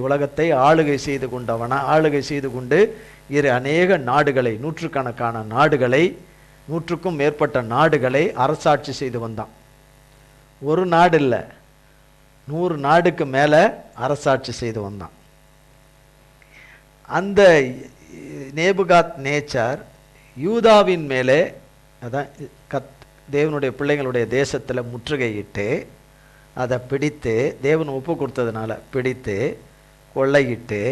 உலகத்தை ஆளுகை செய்து கொண்டு அநேக நாடுகளை, நூற்றுக்கணக்கான நாடுகளை, 100க்கும் மேற்பட்ட நாடுகளை அரசாட்சி செய்து வந்தான். ஒரு நாடு இல்லை, 100 நாடுக்கு மேலே அரசாட்சி செய்து வந்தான். அந்த நேபுகாத் நேச்சார் யூதாவின் மேலே, அதான் தேவனுடைய பிள்ளைகளுடைய தேசத்தில் முற்றுகையிட்டு அதை பிடித்து, தேவன் ஒப்பு கொடுத்ததுனால பிடித்து கொள்ளையிட்டு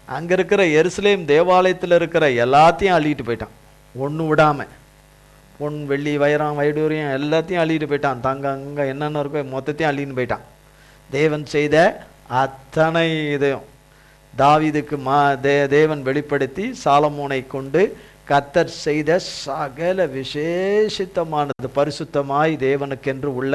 அங்கே இருக்கிற எருசலேம் தேவாலயத்தில் இருக்கிற எல்லாத்தையும் அள்ளிட்டு போயிட்டான். ஒன்று விடாமல் பொன் வெள்ளி வைரம் வைடூரியம் எல்லாத்தையும் அள்ளிட்டு போயிட்டான். அங்கே என்னென்ன இருக்கோ மொத்தத்தையும் அள்ளின்னு போயிட்டான். தேவன் செய்த அத்தனை இதையும் தாவீதுக்கு தேவன் வெளிப்படுத்தி சாலமோனை கொண்டு கர்த்தர் செய்த சகல விசேஷித்தமானது, பரிசுத்தமாய் தேவனுக்கென்று உள்ள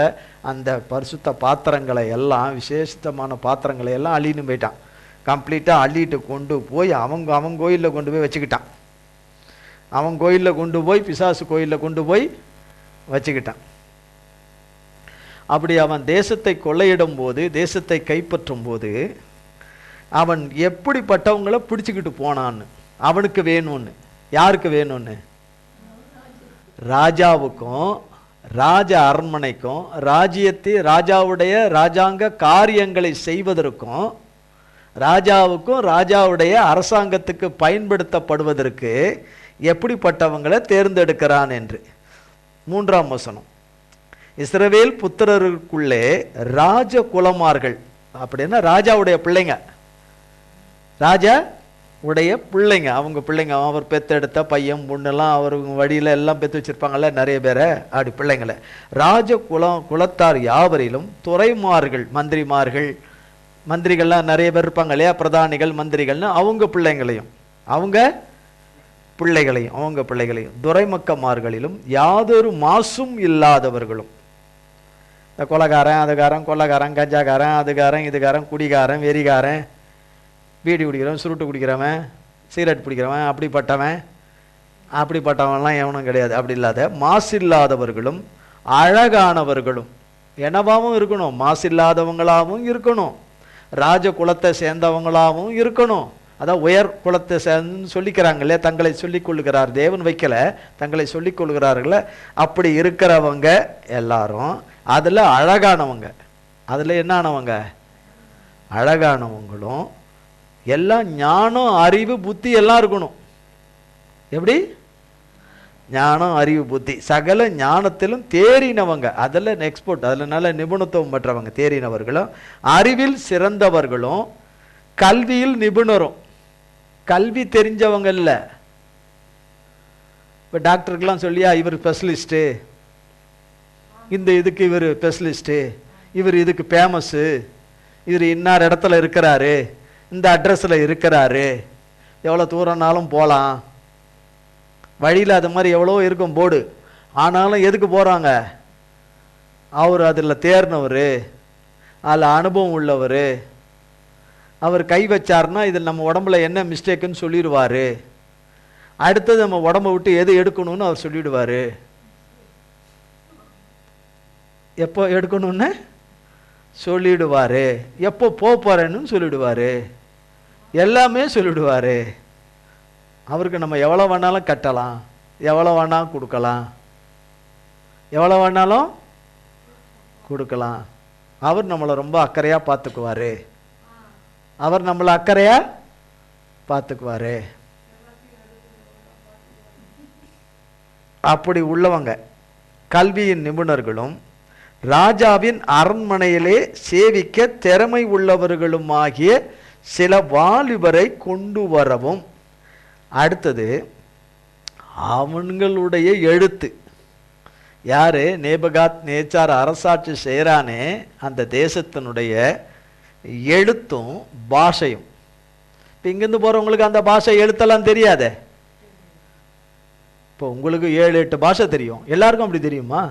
அந்த பரிசுத்த பாத்திரங்களை எல்லாம், விசேஷித்தமான பாத்திரங்களை எல்லாம் அள்ளின்னு போயிட்டான். கம்ப்ளீட்டாக அள்ளிட்டு கொண்டு போய் அவன் கோயிலில் கொண்டு போய் வச்சுக்கிட்டான். அவன் கோயிலில் கொண்டு போய், பிசாசு கோயிலில் கொண்டு போய் வச்சுக்கிட்டான். அப்படி அவன் தேசத்தை கொள்ளையிடும் போது, தேசத்தை கைப்பற்றும் போது அவன் எப்படிப்பட்டவங்களை பிடிச்சிக்கிட்டு போனான்னு, அவனுக்கு வேணும்னு. யாருக்கு வேணும்னு? ராஜாவுக்கும் ராஜ அரண்மனைக்கும் ராஜாவுடைய ராஜாங்க காரியங்களை செய்வதற்கும் ராஜாவுக்கும் ராஜாவுடைய அரசாங்கத்துக்கு பயன்படுத்தப்படுவதற்கு எப்படிப்பட்டவங்களை தேர்ந்தெடுக்கிறான் என்று. 3ஆம் வசனம், இஸ்ரவேல் புத்திரருக்குள்ளே ராஜ குலமார்கள், அப்படின்னா ராஜாவுடைய பிள்ளைங்க, ராஜா உடைய பிள்ளைங்க, அவங்க பிள்ளைங்க, அவர் பெத்தெடுத்த பையன் பொண்ணெல்லாம் அவர் வழியில் எல்லாம் பெற்று வச்சுருப்பாங்கள்ல நிறைய பேரை, அப்படி பிள்ளைங்களை. ராஜ குலத்தார் யாவரிலும் துறைமார்கள், மந்திரிகள்லாம் நிறைய பேர் இருப்பாங்க இல்லையா, பிரதானிகள் மந்திரிகள்னு, அவங்க பிள்ளைங்களையும் அவங்க பிள்ளைகளையும் துரைமக்கமார்களிலும் யாதொரு மாசும் இல்லாதவர்களும். இந்த கொள்ளக்காரன் கஞ்சாக்காரன் அதுக்காரன் இதுக்காரன் குடிகாரன் வெறிகாரன் பீடி குடிக்கிறவன் சுருட்டு குடிக்கிறவன் சிகரெட் பிடிக்கிறவன் அப்படிப்பட்டவன்லாம் எவனும் கிடையாது. அப்படி இல்லாத மாசு இல்லாதவர்களும் அழகானவர்களும் என்னவாகவும் இருக்கணும், மாசு இல்லாதவங்களாகவும் இருக்கணும், ராஜ குலத்தை சேர்ந்தவங்களாகவும் இருக்கணும். அதான் உயர் குலத்தை சேர்ந்து சொல்லிக்கிறாங்களே, தங்களை சொல்லிக் கொள்கிறார், தேவன் வைக்கல, தங்களை சொல்லிக் கொள்கிறார்கள. அப்படி இருக்கிறவங்க எல்லாரும் அதில் அழகானவங்க, அதில் என்னானவங்க, அழகானவங்களும் எல்லாம் ஞானம் அறிவு புத்தி எல்லாம் இருக்கணும். எப்படி? ஞானம், அறிவு, புத்தி, சகல ஞானத்திலும் தேறினவங்க, அதில் எக்ஸ்போர்ட், அதில் நல்ல நிபுணத்துவம் பெற்றவங்க தேறினவர்களும், அறிவில் சிறந்தவர்களும், கல்வியில் நிபுணரும். கல்வி தெரிஞ்சவங்க இல்லை. இப்போ டாக்டருக்கெல்லாம் சொல்லியா இவர் ஸ்பெஷலிஸ்ட்டு, இந்த இதுக்கு இவர் ஸ்பெஷலிஸ்ட்டு, இவர் இதுக்கு ஃபேமஸ்ஸு, இவர் இன்னார் இடத்துல இருக்கிறாரு, இந்த அட்ரஸில் இருக்கிறாரு, எவ்வளோ தூரம்னாலும் போகலாம், வழியில் அது மாதிரி எவ்வளோ இருக்கும் போர்டு. ஆனாலும் எதுக்கு போகிறாங்க? அவர் அதில் தேர்னவர், அதில் அனுபவம் உள்ளவர், அவர் கை வச்சார்னா இதில் நம்ம உடம்புல என்ன மிஸ்டேக்குன்னு சொல்லிடுவார், அடுத்தது நம்ம உடம்பை விட்டு எது எடுக்கணும்னு அவர் சொல்லிவிடுவார், எப்போ எடுக்கணும்னு சொல்லிடுவார், எப்போ போகிறேன்னு சொல்லிடுவார், எல்லாமே சொல்லிவிடுவார். அவருக்கு நம்ம எவ்வளோ வேணாலும் கட்டலாம், எவ்வளோ வேணாலும் கொடுக்கலாம், எவ்வளோ வேணாலும் கொடுக்கலாம். அவர் நம்மளை ரொம்ப அக்கறையாக பார்த்துக்குவார், அவர் நம்மளை அக்கறையாக பார்த்துக்குவார். அப்படி உள்ளவங்க கல்வியின் நிபுணர்களும் ராஜாவின் அரண்மனையிலே சேவிக்க திறமை உள்ளவர்களுமாகிய சில வாலிபரை கொண்டு வரவும். அடுத்தது அவங்களுடைய எழுத்து. யாரு? நேபுகாத் நேச்சார் அரசாட்சி செய்கிறானே அந்த தேசத்தினுடைய எழுத்தும் பாஷையும். இப்போ இங்கேருந்து போகிறவங்களுக்கு அந்த பாஷை எழுத்தெல்லாம் தெரியாதே. இப்போ உங்களுக்கு 7-8 பாஷை தெரியும், எல்லாருக்கும் அப்படி தெரியுமா?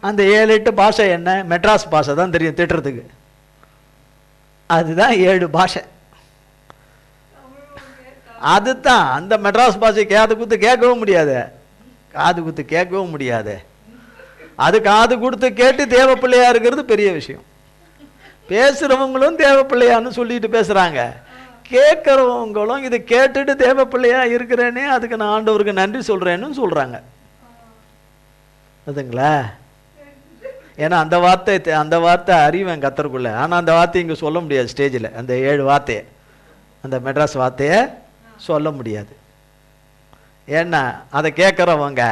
அந்த 7-8 பாஷை என்ன? மெட்ராஸ் பாஷை தான் தெரியும் திட்டுறதுக்கு, அதுதான் 7 பாஷை. அதுதான் அந்த மெட்ராஸ் பாஷை காது குத்து கேட்கவும் முடியாது, காது குத்து கேட்கவும் முடியாது. அது காது கொடுத்து கேட்டு தேவ பிள்ளையா இருக்கிறது பெரிய விஷயம். பேசுகிறவங்களும் தேவ பிள்ளையான்னு சொல்லிட்டு பேசுகிறாங்க, கேட்குறவங்களும் இதை கேட்டுட்டு தேவ பிள்ளையா இருக்கிறேனே அதுக்கு நான் ஆண்டவருக்கு நன்றி சொல்கிறேன்னு சொல்கிறாங்க. அதுங்களா? ஏன்னா அந்த வார்த்தை அறிவேன் கத்தருக்குள்ள, ஆனால் அந்த வார்த்தையை இங்கே சொல்ல முடியாது ஸ்டேஜில். அந்த 7 வார்த்தையை, அந்த மெட்ராஸ் வார்த்தையை சொல்ல முடியாது. ஏன்னா அதை கேட்குறவங்க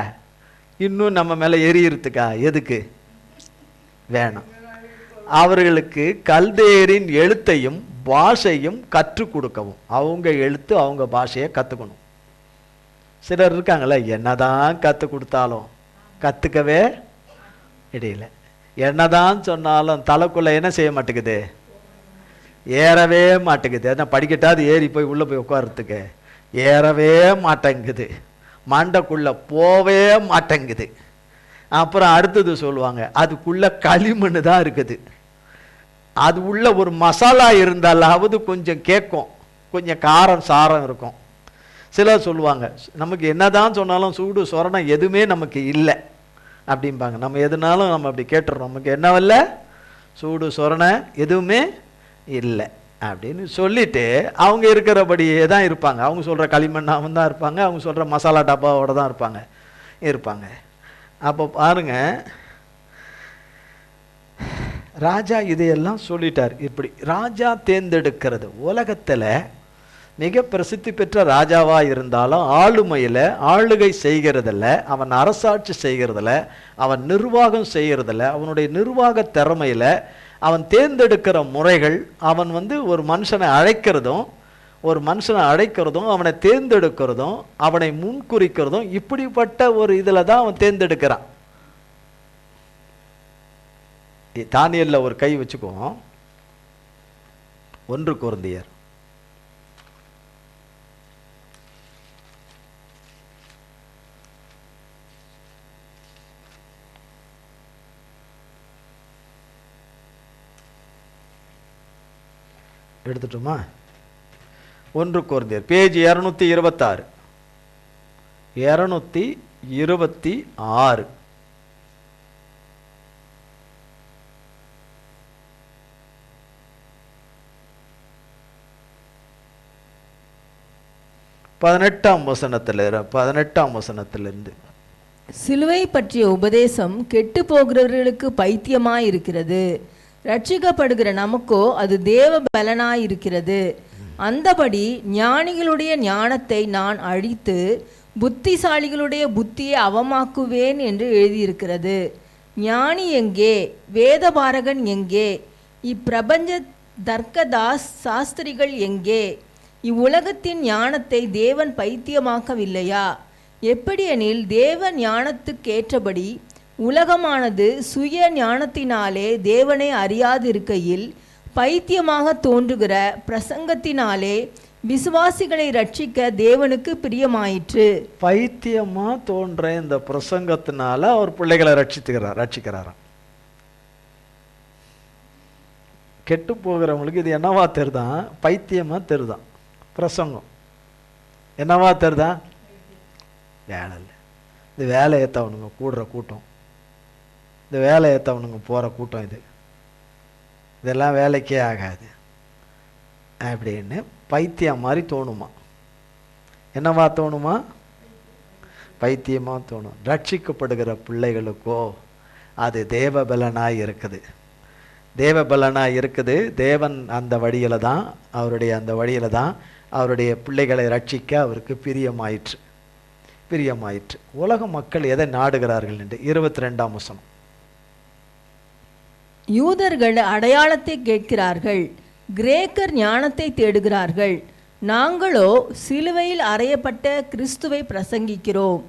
இன்னும் நம்ம மேலே எரியறதுக்கா? எதுக்கு வேணும்? அவர்களுக்கு கல்தேயரின் எழுத்தையும் பாஷையும் கற்றுக் கொடுக்கவும். அவங்க எழுத்து அவங்க பாஷையை கற்றுக்கணும். சிலர் இருக்காங்களே, என்னதான் கற்றுக் கொடுத்தாலும் கற்றுக்கவே இடையில, என்னதான் சொன்னாலும் தலைக்குள்ளே என்ன செய்ய மாட்டேங்குது, ஏறவே மாட்டேங்குது. என்ன படிக்கட்டாது ஏறி போய் உள்ளே போய் உட்கார்றதுக்கு ஏறவே மாட்டேங்குது, மண்டைக்குள்ளே போவே மாட்டேங்குது. அப்புறம் அடுத்தது சொல்லுவாங்க, அதுக்குள்ளே களிமண் தான் இருக்குது, அது உள்ள ஒரு மசாலா இருந்தாலாவது கொஞ்சம் கேட்கும், கொஞ்சம் காரம் சாரம் இருக்கும். சிலர் சொல்லுவாங்க, நமக்கு என்னதான் சொன்னாலும் சூடு சொரணம் எதுவுமே நமக்கு இல்லை அப்படிம்பாங்க. நம்ம எதுனாலும் நம்ம அப்படி கேட்டுறோம், நமக்கு என்னவல்ல சூடு சொரணை எதுவுமே இல்லை அப்படின்னு சொல்லிட்டு அவங்க இருக்கிறபடியே தான் இருப்பாங்க. அவங்க சொல்கிற களிமண்ணாகவும் தான் இருப்பாங்க, அவங்க சொல்கிற மசாலா டப்பாவோட தான் இருப்பாங்க. அப்போ பாருங்க, ராஜா இதையெல்லாம் சொல்லிட்டார். இப்படி ராஜா தேர்ந்தெடுக்கிறது, உலகத்தில் மிக பிரசித்தி பெற்ற ராஜாவாக இருந்தாலும் ஆளுமையில் ஆளுகை செய்கிறதில்ல, அவன் அரசாட்சி செய்கிறதில்ல, அவன் நிர்வாகம் செய்கிறதில்ல, அவனுடைய நிர்வாக திறமையில் அவன் தேர்ந்தெடுக்கிற முறைகள், அவன் ஒரு மனுஷனை அழைக்கிறதும் அவனை தேர்ந்தெடுக்கிறதும் அவனை முன்குறிக்கிறதும் இப்படிப்பட்ட ஒரு இதில் தான் அவன் தேர்ந்தெடுக்கிறான். தானியேல்ல ஒரு கை வச்சுக்குவோம். 1 கொரிந்தியர் எடுத்துட்டோமா? 1 கொரிந்தியர் பேஜ் 226 226. பதினெட்டாம் வசனத்திலிருந்து. சிலுவை பற்றிய உபதேசம் கெட்டு போகிறவர்களுக்கு பைத்தியமாயிருக்கிறது, ரட்சிக்கப்படுகிற நமக்கோ அது தேவ பலனாயிருக்கிறது. அந்தபடி ஞானிகளுடைய ஞானத்தை நான் அழித்து புத்திசாலிகளுடைய புத்தியை அவமாக்குவேன் என்று எழுதியிருக்கிறது. ஞானி எங்கே? வேதபாரகன் எங்கே? இப்பிரபஞ்ச தர்க்கதாஸ் சாஸ்திரிகள் எங்கே? இவ்வுலகத்தின் ஞானத்தை தேவன் பைத்தியமாக்கவில்லையா? எப்படியெனில் தேவ ஞானத்துக்கேற்றபடி உலகமானது சுய ஞானத்தினாலே தேவனை அறியாதிருக்கையில் பைத்தியமாக தோன்றுகிற பிரசங்கத்தினாலே விசுவாசிகளை ரட்சிக்க தேவனுக்கு பிரியமாயிற்று. பைத்தியமா தோன்ற இந்த பிரசங்கத்தினால அவர் பிள்ளைகளை ரட்சிக்கிறாராம். கெட்டு போகிறவங்களுக்கு இது என்னவா தெரிதான்? பைத்தியமா தெரிதான். பிரசங்கம் என்னவா தெரிதான்? வேலை இல்லை. இது வேலை ஏற்றவனுங்க கூடுற கூட்டம், இந்த வேலை ஏற்றவனுங்க போகிற கூட்டம், இதெல்லாம் வேலைக்கே ஆகாது அப்படின்னு பைத்தியம் மாதிரி தோணுமா? என்னவா தோணுமா? பைத்தியமாக தோணும். ரட்சிக்கப்படுகிற பிள்ளைகளுக்கோ அது தேவபலனாய் இருக்குது. தேவபலனாய் இருக்குது. தேவன் அந்த வழியில் தான், அந்த வழியில் தான் அவருடைய பிள்ளைகளை ரட்சிக்க அவருக்கு பிரியமாயிற்று. உலக மக்கள் எதை நாடுகிறார்கள் என்று 22ஆம் வசனம். யூதர்கள் அடையாளத்தை கேட்கிறார்கள், கிரேக்கர் ஞானத்தை தேடுகிறார்கள். நாங்களோ சிலுவையில் அறையப்பட்ட கிறிஸ்துவை பிரசங்கிக்கிறோம்.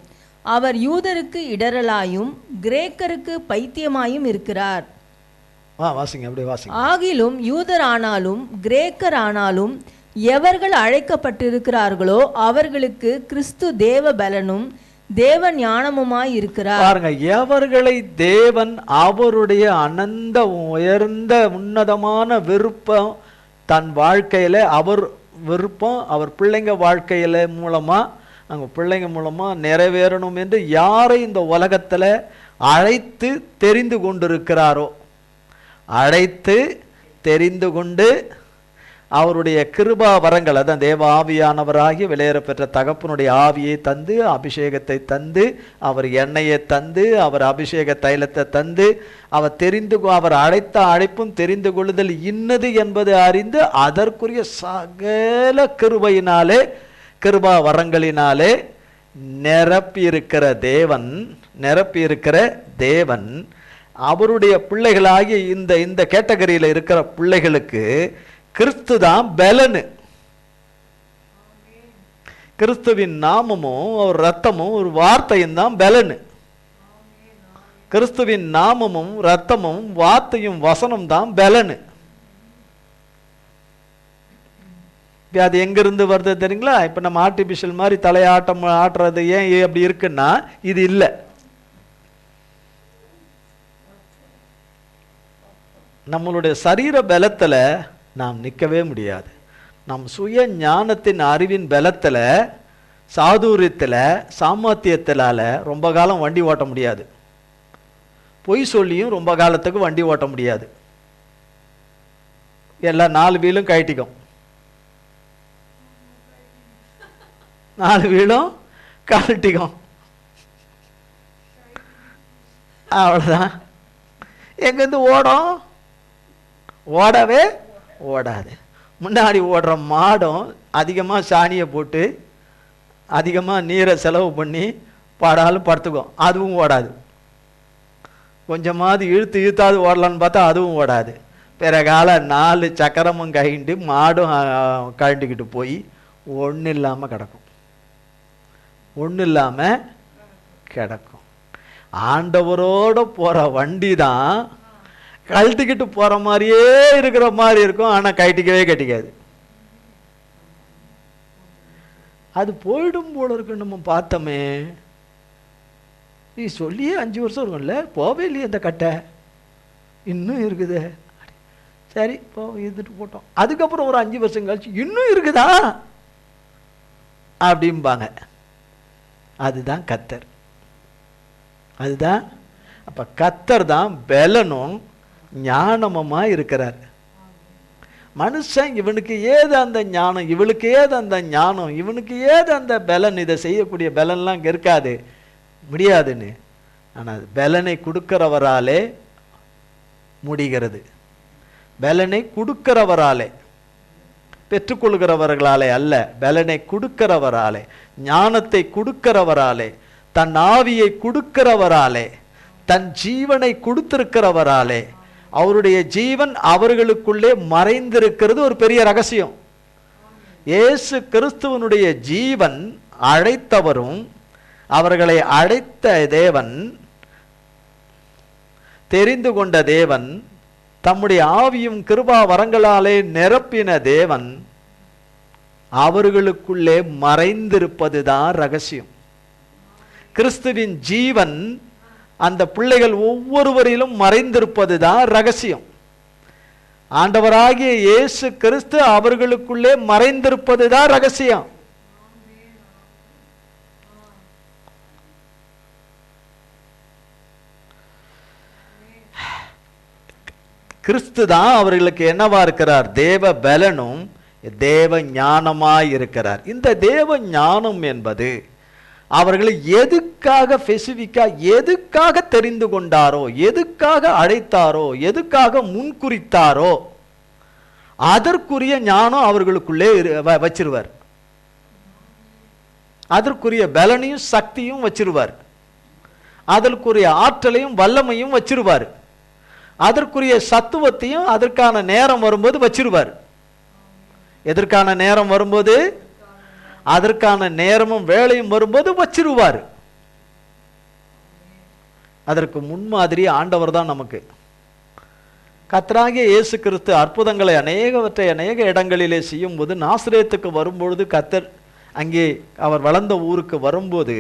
அவர் யூதருக்கு இடரலாயும் கிரேக்கருக்கு பைத்தியமாயும் இருக்கிறார். ஆகிலும் யூதர் ஆனாலும் கிரேக்கர் ஆனாலும் எவர்கள் அழைக்கப்பட்டிருக்கிறார்களோ அவர்களுக்கு கிறிஸ்து தேவ பலனும் தேவ ஞானமுமாய் இருக்கிறார். பாருங்க, எவர்களை தேவன் அவருடைய அனந்த உயர்ந்த உன்னதமான விருப்பம் தன் வாழ்க்கையில அவர் விருப்பம் அவர் பிள்ளைங்க வாழ்க்கையில மூலமா அவங்க பிள்ளைங்க மூலமா நிறைவேறணும் என்று யாரை இந்த உலகத்துல அழைத்து தெரிந்து கொண்டிருக்கிறாரோ, அழைத்து தெரிந்து கொண்டு அவருடைய கிருபா வரங்கள், அதான் தேவ ஆவியானவராகி வெளியேற பெற்ற தகப்பனுடைய ஆவியை தந்து, அபிஷேகத்தை தந்து, அவர் எண்ணெயை தந்து, அவர் அபிஷேக தைலத்தை தந்து, அவர் அழைத்த அழைப்பும் தெரிந்து கொள்ளுதல் இன்னது என்பது அறிந்து அதற்குரிய சகல கிருபையினாலே கிருபா வரங்களினாலே நிரப்பியிருக்கிற தேவன் அவருடைய பிள்ளைகளாகி இந்த கேட்டகரியில் இருக்கிற பிள்ளைகளுக்கு கிறிஸ்து தான் பலனு. கிறிஸ்துவின் நாமமும் ஒரு ரத்தமும் ஒரு வார்த்தையும் தான் பலனு. கிறிஸ்துவின் நாமமும் ரத்தமும் வார்த்தையும் வசனம் தான் பலனு. அது எங்கிருந்து வருது தெரியுங்களா? இப்ப நம்ம ஆர்டிபிஷியல் மாதிரி தலையாட்டம் ஆட்டுறது ஏன் அப்படி இருக்குன்னா இது இல்லை. நம்மளுடைய சரீர பலத்துல நாம் நிற்கவே முடியாது. நம் சுய ஞானத்தின் அறிவின் பலத்தில் சாதுரியத்தில் சாமர்த்தியத்தினால ரொம்ப காலம் வண்டி ஓட்ட முடியாது. பொய் சொல்லியும் ரொம்ப காலத்துக்கு வண்டி ஓட்ட முடியாது. எல்லா 4 வீலும் கழட்டிக்கும், 4 வீலும் கழட்டிக்கும். அவ்வளோதான். எங்கேருந்து ஓடும்? ஓடவே ஓடாது. முன்னாடி ஓடுற மாடும் அதிகமாக சாணியை போட்டு அதிகமாக நீரை செலவு பண்ணி பாடாலும் படுத்துக்கும், அதுவும் ஓடாது. கொஞ்சமாவது இழுத்தாவது ஓடலான்னு பார்த்தா அதுவும் ஓடாது. பிறகால 4 சக்கரமும் கழிண்டு மாடும் கழண்டிக்கிட்டு போய் ஒன்றும் இல்லாமல் கிடக்கும். ஆண்டவரோட போகிற வண்டி தான் கழட்டிக்கிட்டு போகிற மாதிரியே இருக்கிற மாதிரி இருக்கும், ஆனால் கட்டிக்காது. அது போயிடும் போல இருக்கு. நம்ம பார்த்தோமே, நீ சொல்லியே 5 வருஷம் இருக்கும்ல, போவே இல்லையே அந்த கட்டை, இன்னும் இருக்குது. சரி போ, இருந்துட்டு போட்டோம். அதுக்கப்புறம் ஒரு 5 வருஷம் கழிச்சு இன்னும் இருக்குதா அப்படிம்பாங்க. அதுதான் கத்தர். அப்ப கத்தர் தான் பலனும் ஞானமுமா இருக்கிறார். மனுஷன் இவனுக்கு ஏது அந்த ஞானம், இவளுக்கு ஏது அந்த ஞானம், இவனுக்கு ஏது அந்த பலன், இதை செய்யக்கூடிய பலன்லாம் இங்கே இருக்காது, முடியாதுன்னு. ஆனால் பலனை கொடுக்கிறவராலே முடிகிறது. பலனை கொடுக்கிறவராலே. பெற்றுக்கொள்கிறவர்களாலே அல்ல, பலனை கொடுக்கிறவராலே, ஞானத்தை கொடுக்கிறவராலே, தன் ஆவியை கொடுக்கிறவராலே, தன் ஜீவனை கொடுத்திருக்கிறவராலே. அவருடைய ஜீவன் அவர்களுக்குள்ளே மறைந்திருக்கிறது ஒரு பெரிய ரகசியம். இயேசு கிறிஸ்துவனுடைய ஜீவன் அழைத்தவரும், அவர்களை அழைத்த தேவன், தெரிந்து கொண்ட தேவன், தம்முடைய ஆவியும் கிருபா வரங்களாலே நிரப்பின தேவன் அவர்களுக்குள்ளே மறைந்திருப்பதுதான் ரகசியம். கிறிஸ்துவின் ஜீவன் அந்த பிள்ளைகள் ஒவ்வொருவரிலும் மறைந்திருப்பதுதான் ரகசியம். ஆண்டவராகிய இயேசு கிறிஸ்து அவர்களுக்குள்ளே மறைந்திருப்பதுதான் ரகசியம். கிறிஸ்து தான் அவர்களுக்கு என்னவா இருக்கிறார்? தேவ பலனும் தேவ ஞானமாய் இருக்கிறார். இந்த தேவ ஞானம் என்பது அவர்களை எதுக்காக ஸ்பெசிபிக்கா, எதுக்காக தெரிந்து கொண்டாரோ, எதுக்காக அழைத்தாரோ, எதுக்காக முன்குறித்தாரோ அதற்குரிய ஞானம் அவர்களுக்குள்ளே வச்சிருவார். அதற்குரிய பலனையும் சக்தியும் வச்சிருவார். அதற்குரிய ஆற்றலையும் வல்லமையும் வச்சிருவார். அதற்குரிய சத்துவத்தையும் அதற்கான நேரம் வரும்போது வச்சிருவார். எதற்கான நேரம் வரும்போது, அதற்கான நேரமும் வேலையும் வரும்போது வச்சிருவார். அதற்கு முன்மாதிரி ஆண்டவர் தான் நமக்கு. கர்த்தராகிய இயேசு கிறிஸ்து அற்புதங்களை அநேக இடங்களிலே செய்யும் போது, நாசரேத்துக்கு வரும்பொழுது, கர்த்தர் அங்கே அவர் வளர்ந்த ஊருக்கு வரும்போது,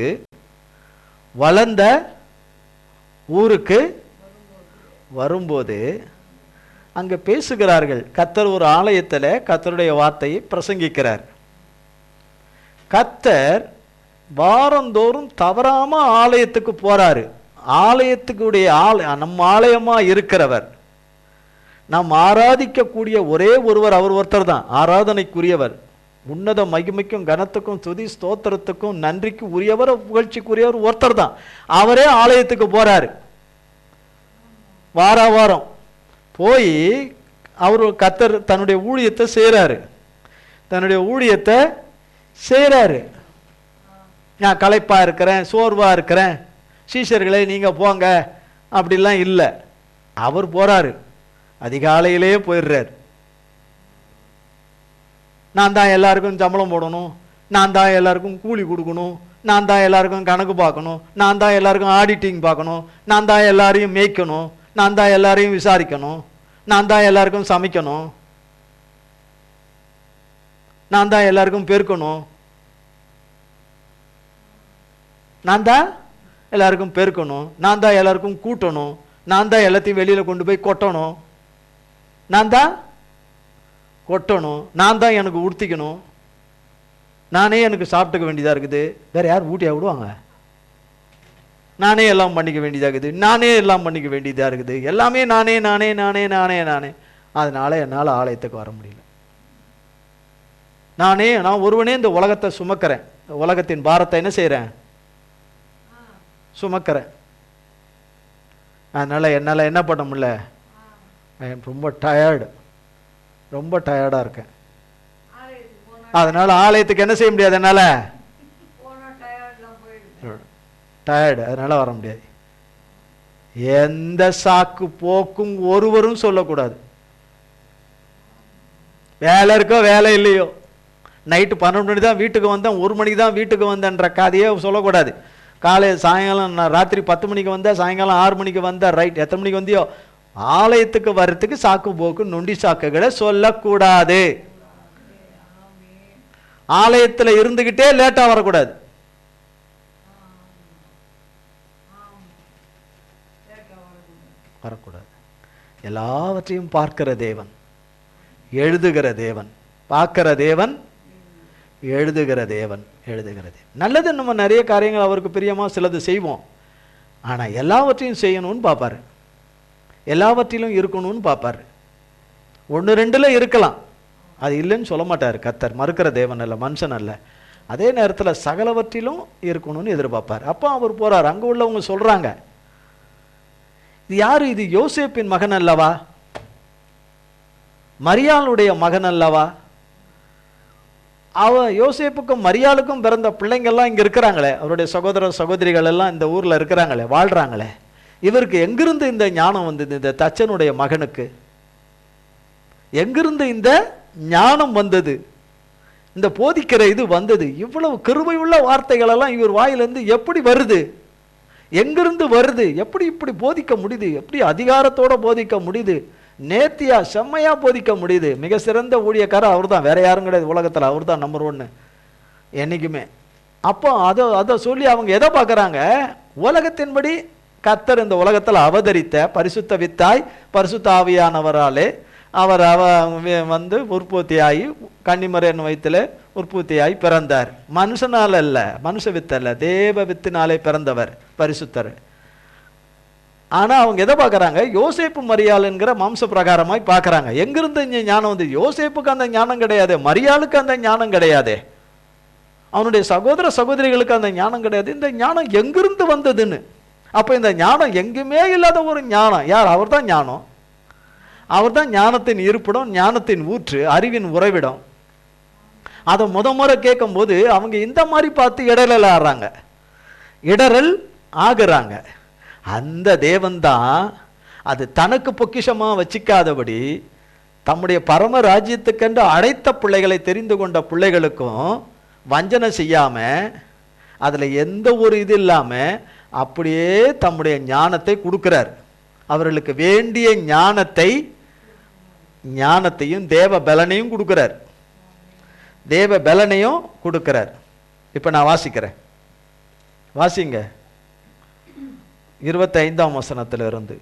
வளர்ந்த ஊருக்கு வரும்போது அங்கே பேசுகிறார்கள். கர்த்தர் ஒரு ஆலயத்தில் கர்த்தருடைய வார்த்தையை பிரசங்கிக்கிறார். கர்த்தர் வாரந்தோறும் தவறாம ஆலயத்துக்கு போறாரு. ஆலயத்துக்குடைய நம்ம ஆலயமா இருக்கிறவர், நாம் ஆராதிக்கக்கூடிய ஒரே ஒருவர் அவர் ஒருத்தர் தான் ஆராதனைக்குரியவர். உன்னத மகிமைக்கும் கனத்துக்கும் துதி ஸ்தோத்திரத்துக்கும் நன்றிக்கு உரியவர், புகழ்ச்சிக்குரியவர் ஒருத்தர் தான். அவரே ஆலயத்துக்கு போறாரு. வாரம் போய் அவர் கர்த்தர் தன்னுடைய ஊழியத்தை செய்கிறாரு. தன்னுடைய ஊழியத்தை செய்கிறாரு. நான் களைப்பா இருக்கிறேன், சோர்வா இருக்கிறேன், சீஷர்களே நீங்க போங்க அப்படிலாம் இல்லை. அவர் போறாரு, அதிகாலையிலேயே போயிடுறார். நான் தான் எல்லாருக்கும் சம்பளம் போடணும், நான் தான் எல்லாருக்கும் கூலி கொடுக்கணும், நான் தான் எல்லாருக்கும் கணக்கு பார்க்கணும், நான் தான் எல்லாருக்கும் ஆடிட்டிங் பார்க்கணும், நான் தான் எல்லாரையும் மேய்க்கணும், நான் தான் எல்லாரையும் விசாரிக்கணும், நான் தான் எல்லாருக்கும் சமைக்கணும், நான் தான் எல்லாருக்கும் பெருக்கணும், நான் தான் எல்லாருக்கும் பெருக்கணும், நான் தான் எல்லாருக்கும் கூட்டணும், நான் தான் எல்லாத்தையும் வெளியில் கொண்டு போய் கொட்டணும், நான் தான் கொட்டணும், நான் தான் எனக்கு உடுத்திக்கணும், நானே எனக்கு சாப்பிட்டுக்க வேண்டியதாக இருக்குது, வேற யார் ஊட்டியா விடுவாங்க, நானே எல்லாம் பண்ணிக்க வேண்டியதாக இருக்குது, நானே எல்லாம் பண்ணிக்க வேண்டியதாக இருக்குது, எல்லாமே நானே நானே நானே நானே நானே. அதனால என்னால் ஆலயத்துக்கு வர முடியல. நான் ஒருவனே இந்த உலகத்தை சுமக்கிறேன், உலகத்தின் பாரத்தை என்ன செய்கிறேன்? சுமக்கிறேன். அதனால என்னால் என்ன பண்ண முடியல? ரொம்ப டயர்டு, ரொம்ப டயர்டாக இருக்கேன். அதனால ஆலயத்துக்கு என்ன செய்ய முடியாது, என்னால டயர்டு, அதனால வர முடியாது. எந்த சாக்கு போக்கும் ஒருவரும் சொல்லக்கூடாது. வேலை இருக்கோ வேலை இல்லையோ, நைட்டு 12 மணி தான் வீட்டுக்கு வந்தேன், 1 மணிக்கு தான் வீட்டுக்கு வந்தேன்ற கதையே சொல்லக்கூடாது. சாயங்காலம் நான் ராத்திரி 10 மணிக்கு வந்தேன், சாயங்காலம் 6 மணிக்கு வந்தேன், ரைட் எத்தனை மணிக்கு வந்தியோ. ஆலயத்துக்கு வர்றதுக்கு சாக்கு போக்கு நொண்டி சாக்குகளை சொல்லக்கூடாது. ஆலயத்தில் இருந்துகிட்டே லேட்டா வரக்கூடாது. வரக்கூடாது. எல்லாவற்றையும் பார்க்கிற தேவன், எழுதுகிற தேவன், பார்க்கிற தேவன், எழுதுகிற தேவன், எழுதுகிற தேவன். நல்லது, நம்ம நிறைய காரியங்கள் அவருக்கு பிரியமா சிலது செய்வோம். ஆனா எல்லாவற்றையும் செய்யணும்னு பார்ப்பாரு, எல்லாவற்றிலும் இருக்கணும்னு பார்ப்பாரு. 1-2 இருக்கலாம், அது இல்லைன்னு சொல்ல மாட்டார். கர்த்தர் மறுக்கிற தேவன் அல்ல, மனுஷன் அல்ல. அதே நேரத்தில் சகலவற்றிலும் இருக்கணும்னு எதிர்பார்ப்பார். அப்போ அவர் போறார். அங்கே உள்ளவங்க சொல்றாங்க, இது யாரு? இது யோசேப்பின் மகன் அல்லவா, மரியாளுடைய மகன் அல்லவா, யோசேப்புக்கும் மரியாளுக்கும் பிறந்த பிள்ளைங்கள்லாம் இங்கே இருக்கிறாங்களே, அவருடைய சகோதர சகோதரிகள் எல்லாம் இந்த ஊரில் இருக்கிறாங்களே, வாழ்கிறாங்களே. இவருக்கு எங்கிருந்து இந்த ஞானம் வந்தது? இந்த தச்சனுடைய மகனுக்கு எங்கிருந்து இந்த ஞானம் வந்தது? இந்த போதிக்கிற இது வந்தது? இவ்வளவு கிருபை உள்ள வார்த்தைகள் எல்லாம் இவர் வாயிலிருந்து எப்படி வருது? எங்கிருந்து வருது? எப்படி இப்படி போதிக்க முடியுது? எப்படி அதிகாரத்தோட போதிக்க முடியுது? நேர்த்தியா செம்மையா போதிக்க முடியுது? மிக சிறந்த ஊழியக்காரர் அவர் தான், வேற யாரும் கிடையாது உலகத்தில். அவர் தான் நம்பர் 1 என்னைக்குமே. அப்போ அதை சொல்லி அவங்க எதை பார்க்குறாங்க? உலகத்தின்படி கர்த்தர் இந்த உலகத்தில் அவதரித்த பரிசுத்த வித்தாய் பரிசுத்த ஆவியானவராலே அவர் வந்து உற்பத்தியாகி கன்னிமரியின் வயிற்றில் உற்பத்தியாகி பிறந்தார். மனுஷனால் அல்ல, மனுஷ வித்தல்ல, தேவ வித்தினாலே பிறந்தவர் பரிசுத்தர். ஆனால் அவங்க எதை பார்க்குறாங்க? யோசேப்பு மரியாளுங்கிற மாம்ச பிரகாரமாய் பார்க்குறாங்க. எங்கிருந்து இந்த ஞானம் வந்து? யோசேப்புக்கு அந்த ஞானம் கிடையாது, மரியாளுக்கு அந்த ஞானம் கிடையாது, அவனுடைய சகோதர சகோதரிகளுக்கு அந்த ஞானம் கிடையாது. இந்த ஞானம் எங்கிருந்து வந்ததுன்னு. அப்போ இந்த ஞானம் எங்குமே இல்லாத ஒரு ஞானம். யார்? அவர் தான் ஞானம். அவர் தான் ஞானத்தின் இருப்பிடம், ஞானத்தின் ஊற்று, அறிவின் உறைவிடம். அதை முறை கேட்கும்போது அவங்க இந்த மாதிரி பார்த்து இடரல் ஆடுறாங்க, இடரல் ஆகுறாங்க. அந்த தேவன்தான் அது தனக்கு பொக்கிஷமாக வச்சிக்காதபடி தம்முடைய பரம ராஜ்யத்துக்கென்று அழைத்த பிள்ளைகளை தெரிந்து கொண்ட பிள்ளைகளுக்கும் வஞ்சனை செய்யாமல், அதில் எந்த ஒரு இது இல்லாமல் அப்படியே தம்முடைய ஞானத்தை கொடுக்கிறார். அவர்களுக்கு வேண்டிய ஞானத்தையும் தேவ பலனையும் கொடுக்கிறார். தேவ பலனையும் கொடுக்கிறார். இப்போ நான் வாசிக்கிறேன், வாசிங்க 25ஆம் வசனத்திலிருந்து.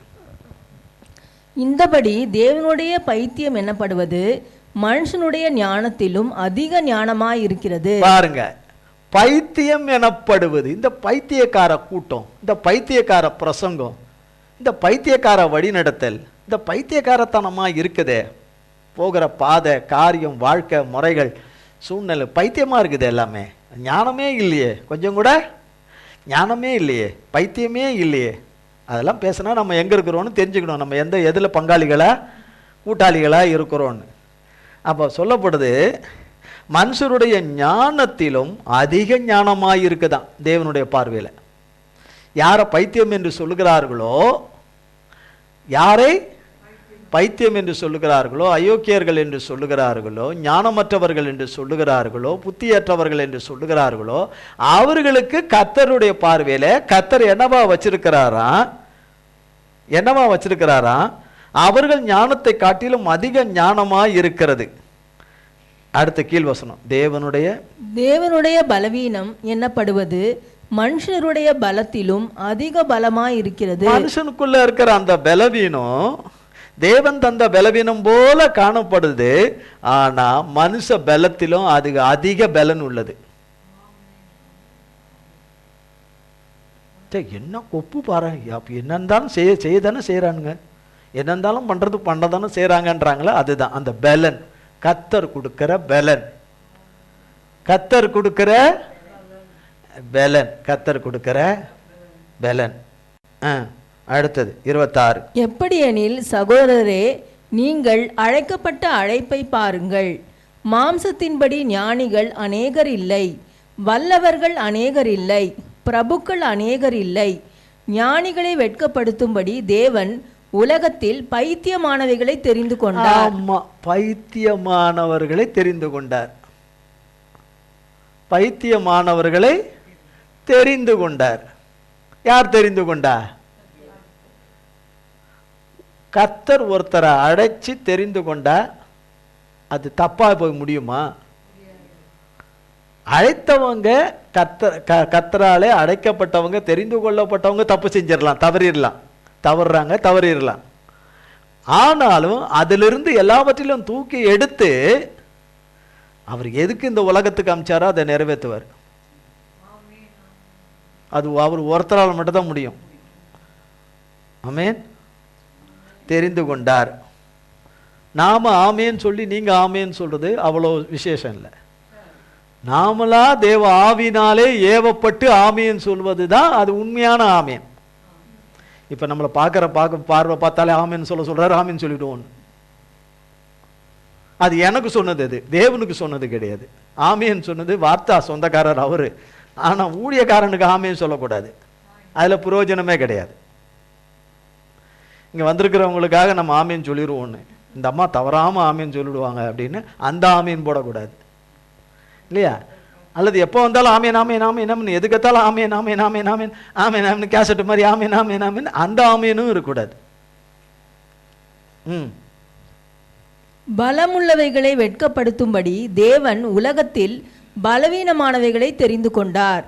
இந்தபடி தேவனுடைய பைத்தியம் எனப்படுவது மனுஷனுடைய ஞானத்திலும் அதிக ஞானமாய் இருக்கிறது. பாருங்க, பைத்தியம் எனப்படுவது, இந்த பைத்தியக்கார கூட்டம், இந்த பைத்தியக்கார பிரசங்கம், இந்த பைத்தியக்கார வழிநடத்தல், இந்த பைத்தியக்காரத்தனமா இருக்குதே, போகிற பாதை, காரியம், வாழ்க்கை முறைகள், சூழ்நிலை பைத்தியமா இருக்குது. எல்லாமே ஞானமே இல்லையே, கொஞ்சம் கூட ஞானமே இல்லையே, பைத்தியமே இல்லையே. அதெல்லாம் பேசினா நம்ம எங்கே இருக்கிறோன்னு தெரிஞ்சுக்கணும், நம்ம எதில் பங்காளிகளா கூட்டாளிகளா இருக்கிறோன்னு. அப்போ சொல்லப்படுது, மனுஷருடைய ஞானத்திலும் அதிக ஞானமாக இருக்குதான் தேவனுடைய பார்வையில். யாரை பைத்தியம் என்று சொல்லுகிறார்களோ, யாரை பைத்தியம் என்று சொல்லுகிறார்களோ, அயோக்கியர்கள் என்று சொல்லுகிறார்களோ, ஞானமற்றவர்கள் என்று சொல்லுகிறார்களோ, புத்தியற்றவர்கள் என்று சொல்லுகிறார்களோ, அவர்களுக்கு கர்த்தருடைய பார்வையில் கர்த்தர் என்னவா வச்சிருக்கிறாராம்? அவர்கள் ஞானத்தை காட்டிலும் அதிக ஞானமாய் இருக்கிறது. அடுத்த கீழ்வசனம், தேவனுடைய பலவீனம் என்னப்படுவது மனுஷருடைய பலத்திலும் அதிக பலமாய் இருக்கிறது. மனுஷனுக்குள்ள இருக்கிற அந்த பலவீனம் தேவன் தந்த பலவீனம் போல காணப்படுது. ஆனா மனுஷ பலத்திலும் அது அதிக பலன் உள்ளது. என்ன கொப்பு பாரு, என்ன இருந்தாலும் செய்யதானே செய்யறானுங்க, என்ன இருந்தாலும் பண்ணதானே செய்யறாங்கன்றாங்களே, அதுதான் அந்த பலன். கர்த்தர் கொடுக்கிற பலன், கர்த்தர் கொடுக்கிற பலன். அடுத்தது 26. எப்படியெனில் சகோதரரே, நீங்கள் அழைக்கப்பட்ட அழைப்பை பாருங்கள். மாம்சத்தின்படி ஞானிகள் அநேகர் இல்லை, வல்லவர்கள் அநேகர் இல்லை, பிரபுக்கள் அநேகர் இல்லை. ஞானிகளை வெட்கப்படுத்தும்படி தேவன் உலகத்தில் பைத்தியமானவைகளை தெரிந்து கொண்டார். ஆமா, பைத்தியமானவர்களை தெரிந்து கொண்டார். பைத்தியமானவர்களை தெரிந்து கொண்டார். யார் தெரிந்து கொண்டா? கர்த்தர் ஒருத்தரை அழைச்சி தெரிந்து கொண்டா அது தப்பா போய் முடியுமா? அழைத்தவங்க கர்த்தராலே அழைக்கப்பட்டவங்க, தெரிந்து கொள்ளப்பட்டவங்க தப்பு செஞ்சிடலாம், தவறிடலாம். ஆனாலும் அதிலிருந்து எல்லாவற்றிலும் தூக்கி எடுத்து அவர் எதுக்கு இந்த உலகத்துக்கு அமிச்சாரோ அதை நிறைவேற்றுவார். அது அவர் ஒருத்தரால் மட்டும்தான் முடியும். ஆமென். தெரிந்து கொண்டார். நாம ஆமேன்னு சொல்லி நீங்க ஆமேன்னு சொல்றது அவ்வளோ விசேஷம் இல்லை. நாமளா தேவ ஆவினாலே ஏவப்பட்டு ஆமேன்னு சொல்வது தான் அது உண்மையான ஆமேன். இப்ப நம்மளை பார்வை பார்த்தாலே ஆமேன்னு சொல்றாரு, ஆமேன்னு சொல்லிடுவோம். அது எனக்கு சொன்னது, அது தேவனுக்கு சொன்னது கிடையாது. ஆமேன்னு சொன்னது வார்த்தா சொந்தக்காரர் அவரு. ஆனா ஊழியக்காரனுக்கு ஆமேன்னு சொல்லக்கூடாது, அதுல பிரயோஜனமே கிடையாது. இங்க வந்திருக்கிறவங்களுக்காக நம்ம ஆமேன்னு சொல்லிடுவோன்னு, இந்த அம்மா தவறாம ஆமேன்னு சொல்லிடுவாங்க அப்படின்னு அந்த ஆமேன்னு போடக்கூடாது இல்லையா? அல்லது எப்போ வந்தாலும் ஆமேன் ஆமேன் ஆமேன் ஆமேன், எதுக்கத்தாலும் ஆமேன் ஆமேன் ஆமேன் ஆமேன் ஆமேன் ஆமேன் கேசட்டு மாதிரி ஆமேன் ஆமேன் ஆமேன், அந்த ஆமேனும் இருக்கக்கூடாது. பலமுள்ளவைகளை வெட்கப்படுத்தும்படி தேவன் உலகத்தில் பலவீனமானவைகளை தெரிந்து கொண்டார்.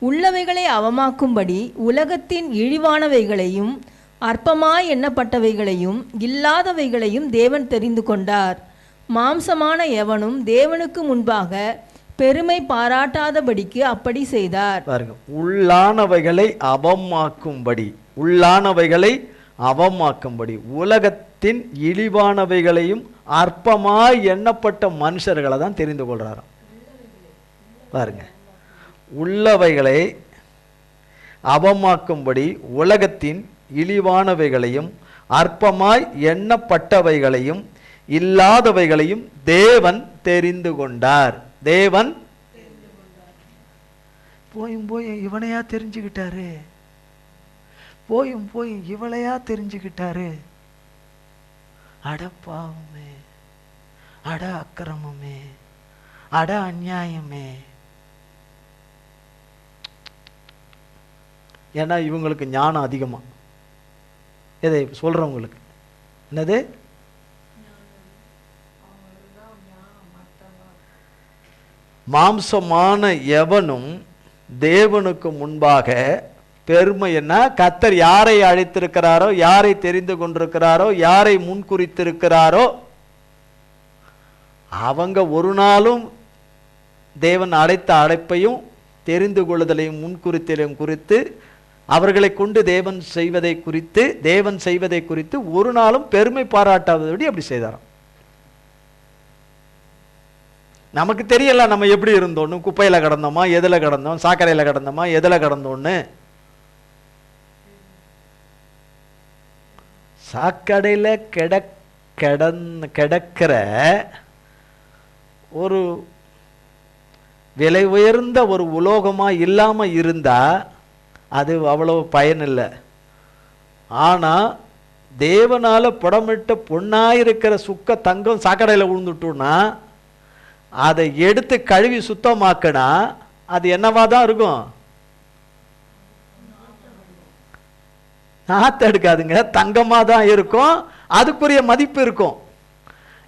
உள்ளவைகளை அவமாக்கும்படி உலகத்தின் இழிவானவைகளையும் அற்பமாய் எண்ணப்பட்டவைகளையும் இல்லாதவைகளையும் தேவன் தெரிந்து கொண்டார். மாம்சமான எவனும் தேவனுக்கு முன்பாக பெருமை பாராட்டாதபடிக்கு அப்படி செய்தார். பாருங்க, உள்ளானவைகளை அவமாக்கும்படி, உள்ளானவைகளை அவமாக்கும்படி உலகத்தின் இழிவானவைகளையும் அற்பமாய் எண்ணப்பட்ட மனுஷர்களை தான் தெரிந்து கொள்றாராம். பாருங்க, உள்ளவைகளை அவமாக்கும்படி உலகத்தின் இழிவானவைகளையும் அற்பமாய் எண்ணப்பட்டவைகளையும் இல்லாதவைகளையும் தேவன் தெரிந்து கொண்டார். தேவன் போயும் இவனையா தெரிஞ்சுக்கிட்டாரு, போயும் இவளையா தெரிஞ்சுக்கிட்டாரு. அட பாவமே, அட அக்கிரமமே, அட அநியாயமே. ஏன்னா இவங்களுக்கு ஞானம் அதிகமா. எதை சொல்றவங்களுக்கு என்னது? மாம்சமான எவனும் தேவனுக்கு முன்பாக பெருமை என்ன? கர்த்தர் யாரை அழைத்திருக்கிறாரோ, யாரை தெரிந்து கொண்டிருக்கிறாரோ, யாரை முன்குறித்திருக்கிறாரோ அவங்க ஒரு நாளும் தேவன் அழைத்த அழைப்பையும் தெரிந்து கொள்ளுதலையும் முன்குறித்தலையும் குறித்து அவர்களை கொண்டு தேவன் செய்வதை குறித்து ஒரு நாளும் பெருமை பாராட்டாதபடி அப்படி செய்தாராம். நமக்கு தெரியல நம்ம எப்படி இருந்தோன்னு, குப்பையில கடந்தோமா, எதுல கடந்தோம், சாக்கடையில கடந்தோமா, எதுல கடந்தோன்னு. சாக்கடையில கிடக்கிற ஒரு விலை உயர்ந்த ஒரு உலோகமா இல்லாம இருந்தா அது அவ்வளவு பயன் இல்லை. ஆனா தேவனால புடமிட்ட பொன்னாயிருக்கிற சுக்க தங்கம் சாக்கடையில விழுந்துட்டோம்னா அதை எடுத்து கழுவி சுத்தமாக்கினா அது என்னவா தான் இருக்கும்? நாத்து எடுக்காதுங்க, தங்கமா தான் இருக்கும், அதுக்குரிய மதிப்பு இருக்கும்.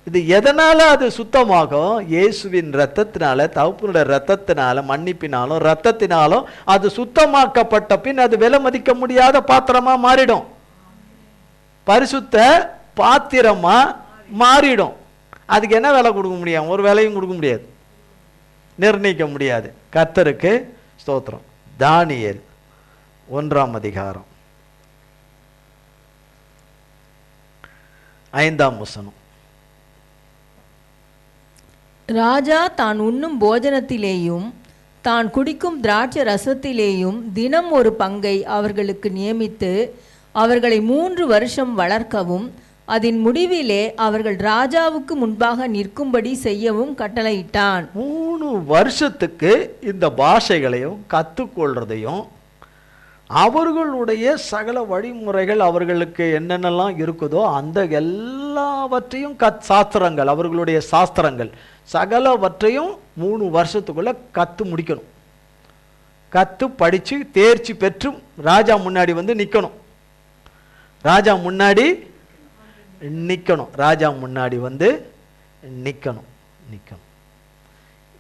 இது எதனால அது சுத்தமாகும்? இயேசுவின் இரத்தத்தினால, தகப்பனுடைய இரத்தத்தினால, மன்னிப்பினாலும் இரத்தத்தினாலும் அது சுத்தமாக்கப்பட்ட பின் அது விலை மதிக்க முடியாத பாத்திரமா மாறிடும், பரிசுத்த பாத்திரமா மாறிடும். அதுக்கு என்ன விலை கொடுக்க முடியும்? ஒரு விலையும் கொடுக்க முடியாது, நிர்ணயிக்க முடியாது. கர்த்தருக்கு ஸ்தோத்திரம். தானியேல் 1ஆம் அதிகாரம் 5ஆம் வசனம். ராஜா தான் உண்ணும் போஜனத்திலேயும் தான் குடிக்கும் திராட்சை ரசத்திலேயும் தினம் ஒரு பங்கை அவர்களுக்கு நியமித்து அவர்களை 3 வருஷம் வளர்க்கவும் அதன் முடிவிலே அவர்கள் ராஜாவுக்கு முன்பாக நிற்கும்படி செய்யவும் கட்டளையிட்டான். 3 வருஷத்துக்கு இந்த பாஷைகளையும் கற்றுக்கொள்றதையும் அவர்களுடைய சகல வழிமுறைகள் அவர்களுக்கு என்னென்னலாம் இருக்குதோ அந்த எல்லாவற்றையும் சாஸ்திரங்கள், அவர்களுடைய சாஸ்திரங்கள் சகலவற்றையும் 3 வருஷத்துக்குள்ள கற்று முடிக்கணும். கற்று படித்து தேர்ச்சி பெற்று ராஜா முன்னாடி வந்து நிற்கணும். ராஜா முன்னாடி நிற்கணும். ராஜா முன்னாடி வந்து நிற்கணும்.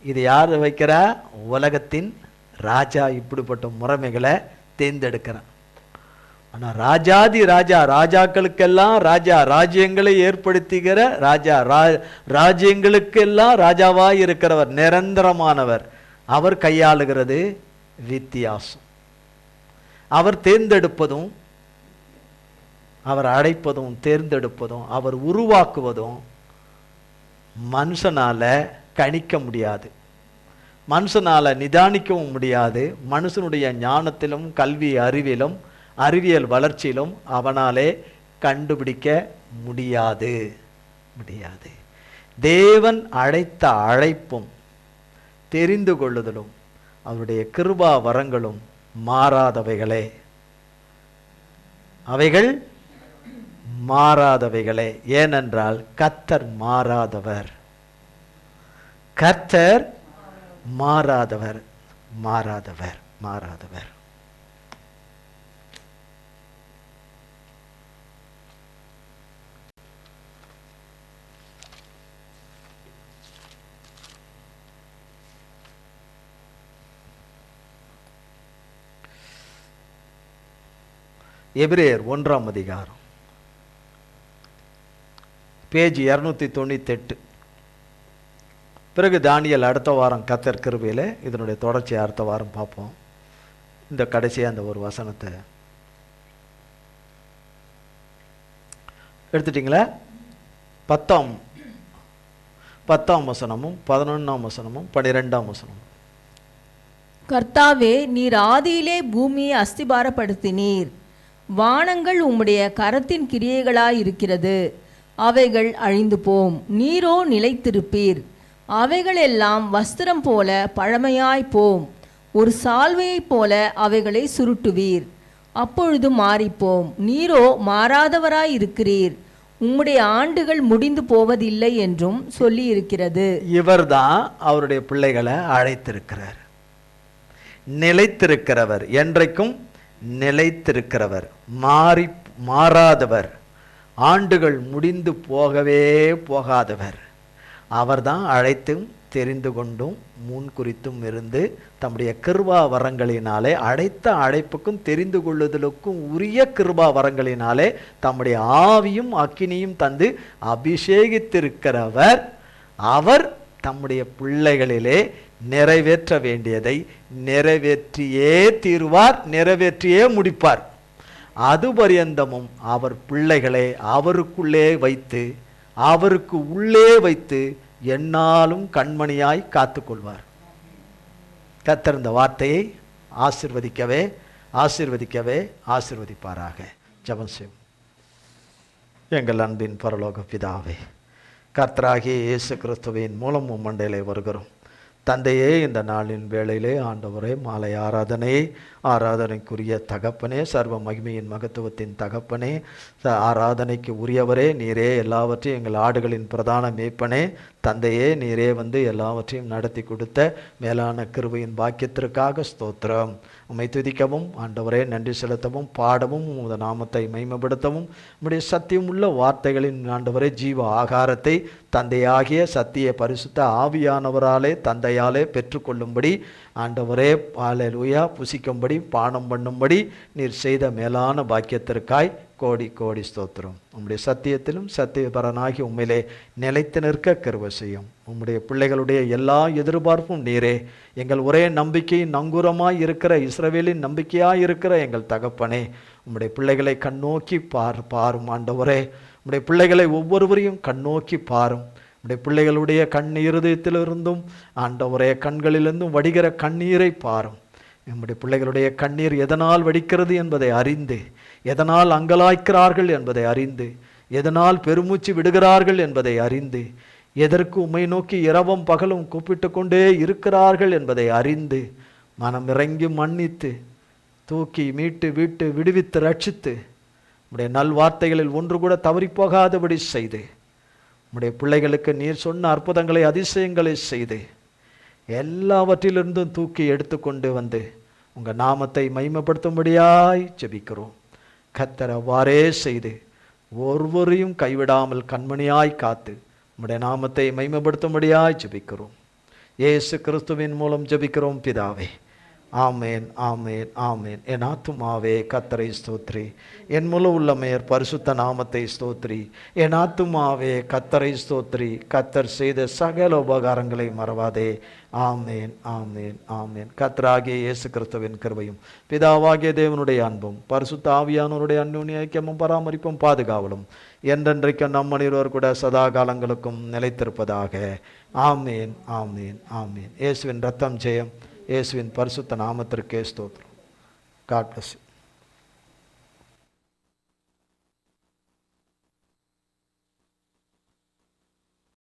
இது யார் வைக்கிறா? உலகத்தின் ராஜா இப்படிப்பட்ட முறைமைகளை தேர்ந்தெடுக்கிறான். ஆனால் ராஜாதி ராஜா, ராஜாக்களுக்கெல்லாம் ராஜா, ராஜ்யங்களை ஏற்படுத்துகிற ராஜா, ராஜ்யங்களுக்கெல்லாம் ராஜாவாய் இருக்கிறவர், நிரந்தரமானவர். அவர் கையாளுகிறது வித்தியாசம். அவர் தேர்ந்தெடுப்பதும், அவர் அழைப்பதும், தேர்ந்தெடுப்பதும், அவர் உருவாக்குவதும் மனுஷனால கணிக்க முடியாது, மனுஷனால நிதானிக்கவும் முடியாது. மனுஷனுடைய ஞானத்திலும் கல்வி அறிவிலும் அறிவியல் வளர்ச்சியிலும் அவனாலே கண்டுபிடிக்க முடியாது. தேவன் அழைத்த அழைப்பும் தெரிந்து கொள்ளுதலும் அவருடைய கிருபா வரங்களும் மாறாதவைகளே. அவைகள் மாறாதவைகளே. ஏனென்றால் கர்த்தர் மாறாதவர். கர்த்தர் மாறாதவர். மாறாதவர். மாறாதவர். எபிரேயர் 1ஆம் அதிகாரம் பேஜ் 298. பிறகு தானியேல் அடுத்த வாரம் கர்த்தர் கிருபையிலே இதனுடைய தொடர்ச்சியை அடுத்த வாரம் பார்ப்போம். இந்த கடைசியாக அந்த ஒரு வசனத்தை எடுத்துட்டிங்களா? 10ஆம் வசனமும் 11ஆம் வசனமும் 12ஆம் வசனமும். கர்த்தாவே, நீர் ஆதியிலே பூமியை அஸ்திபாரப்படுத்தினீர். வானங்கள் உம்முடைய கரத்தின் கிரியைகளாயிருக்கிறது. அவைகள் அழிந்து போம், நீரோ நிலைத்திருப்பீர். அவைகள் எல்லாம் வஸ்திரம் போல பழமையாய் போம். ஒரு சால்வையைப் போல அவைகளை சுருட்டுவீர், அப்பொழுது மாறிப்போம். நீரோ மாறாதவராயிருக்கிறீர். உம்முடைய ஆண்டுகள் முடிந்து போவதில்லை என்றும் சொல்லி இருக்கிறது. இவர்தான் அவருடைய பிள்ளைகளை அழைத்திருக்கிறார். நிலைத்திருக்கிறவர், என்றைக்கும் நிலைத்திருக்கிறவர், மாறாதவர், ஆண்டுகள் முடிந்து போகவே போகாதவர். அவர்தான் அழைத்தும் தெரிந்து கொண்டும் முன் குறித்தும் இருந்து தம்முடைய கிருபா வரங்களினாலே அழைத்த அழைப்புக்கும் தெரிந்து கொள்ளுதலுக்கும் உரிய கிருபா வரங்களினாலே தம்முடைய ஆவியும் அக்கினியும் தந்து அபிஷேகித்திருக்கிறவர். அவர் தம்முடைய பிள்ளைகளிலே நிறைவேற்ற வேண்டியதை நிறைவேற்றியே தீர்வார், நிறைவேற்றியே முடிப்பார். அது பரியந்தமும் அவர் பிள்ளைகளை அவருக்குள்ளே வைத்து, அவருக்கு உள்ளே வைத்து எந்நாளும் கண்மணியாய் காத்துக்கொள்வார். கர்த்தர் இந்த வார்த்தையை ஆசீர்வதிக்கவே ஆசீர்வதிக்கவே ஆசீர்வதிப்பாராக. ஜெபம் செய்வோம். எங்கள் அன்பின் பரலோக பிதாவே, கர்த்தராகிய இயேசு கிறிஸ்துவின் மூலம் மண்டையிலே வருகிறோம். தந்தையே, இந்த நாளின் வேளையிலே ஆண்டவரே, மாலை ஆராதனைக்குரிய தகப்பனே, சர்வ மகிமையின் மகத்துவத்தின் தகப்பனே, ஆராதனைக்கு உரியவரே, நீரே எல்லாவற்றையும் எங்கள் ஆடுகளின் பிரதான மேய்ப்பனே, தந்தையே, நீரே வந்து எல்லாவற்றையும் நடத்தி கொடுத்த மேலான கிருபையின் பாக்கியத்திற்காக ஸ்தோத்திரம். உம்மை துதிக்கவும் ஆண்டவரே நன்றி செலுத்தவும் பாடவும் உமது நாமத்தை மகிமைப்படுத்தவும் உம்முடைய சத்தியம் உள்ள வார்த்தைகளின் ஆண்டவரே ஜீவ ஆகாரத்தை தந்தையாகிய சத்திய பரிசுத்த ஆவியானவராலே தந்தையாலே பெற்றுக்கொள்ளும்படி ஆண்டவரே ஹல்லேலூயா புசிக்கும்படி பானம் பண்ணும்படி நீர் செய்த மேலான பாக்கியத்திற்காய் கோடி கோடி ஸ்தோத்திரம். உம்முடைய சத்தியத்திலும் சத்தியபரனாகி உண்மையிலே நிலைத்து நிற்க கிருபை செய்யும். உம்முடைய பிள்ளைகளுடைய எல்லா எதிர்பார்ப்பும் நீரே. எங்கள் ஒரே நம்பிக்கையின் நங்கூரமாய் இருக்கிற இஸ்ரவேலின் நம்பிக்கையாய் இருக்கிற எங்கள் தகப்பனே, உம்முடைய பிள்ளைகளை கண்ணோக்கி பாரும் ஆண்டவரே. உம்முடைய பிள்ளைகளை ஒவ்வொருவரையும் கண்ணோக்கி பாரும். உம்முடைய பிள்ளைகளுடைய கண் இருதயத்திலிருந்தும் ஆண்டவரே கண்களிலிருந்தும் வடிகிற கண்ணீரை பாரும். நம்முடைய பிள்ளைகளுடைய கண்ணீர் எதனால் வடிக்கிறது என்பதை அறிந்து, எதனால் அங்கலாய்க்கிறார்கள் என்பதை அறிந்து, எதனால் பெருமூச்சு விடுகிறார்கள் என்பதை அறிந்து, எதற்கு உம்மை நோக்கி இரவும் பகலும் கூப்பிட்டு கொண்டே இருக்கிறார்கள் என்பதை அறிந்து, மனம் இறங்கி மன்னித்து தூக்கி மீட்டு வீட்டு விடுவித்து ரட்சித்து உம்முடைய நல்வார்த்தைகளில் ஒன்று கூட தவறிப்போகாதபடி செய்து, உம்முடைய பிள்ளைகளுக்கு நீர் சொன்ன அற்புதங்களை அதிசயங்களை செய்து எல்லாவற்றிலிருந்தும் தூக்கி எடுத்துக்கொண்டு வந்து உங்கள் நாமத்தை மகிமைப்படுத்தும்படியாய் ஜெபிக்கிறோம். கர்த்தர் அவ்வாறே செய்து ஒருவரையும் கைவிடாமல் கண்மணியாய் காத்து உம்முடைய நாமத்தை மகிமைப்படுத்தும்படியாய் ஜெபிக்கிறோம். இயேசு கிறிஸ்துவின் மூலம் ஜெபிக்கிறோம் பிதாவே. ஆமேன், ஆமேன், ஆமேன். என் ஆத்துமாவே கர்த்தரை ஸ்தோத்ரி, என் முழு உள்ளமையர் பரிசுத்த நாமத்தை ஸ்தோத்ரி. என் ஆத்துமாவே கர்த்தரை ஸ்தோத்ரி, கர்த்தர் செய்த சகல உபகாரங்களை மறவாதே. ஆமேன், ஆமேன், ஆமேன். கர்த்தராகிய இயேசு கிறிஸ்துவின் கிருபையும் பிதாவாகிய தேவனுடைய அன்பும் பரிசுத்த ஆவியானவருடைய அந்யோன்ய ஐக்கியமும் பராமரிப்பும் பாதுகாவலும் என்றென்றைக்கும் நம் அனைவரோர் கூட சதா காலங்களுக்கும் நிலைத்திருப்பதாக. ஆமேன், ஆமேன், ஆமேன். இயேசுவின் ரத்தம் ஜெயம். இயேசுவின் பரிசுத்த நாமத்திற்கே ஸ்தோத்திரம். God bless you.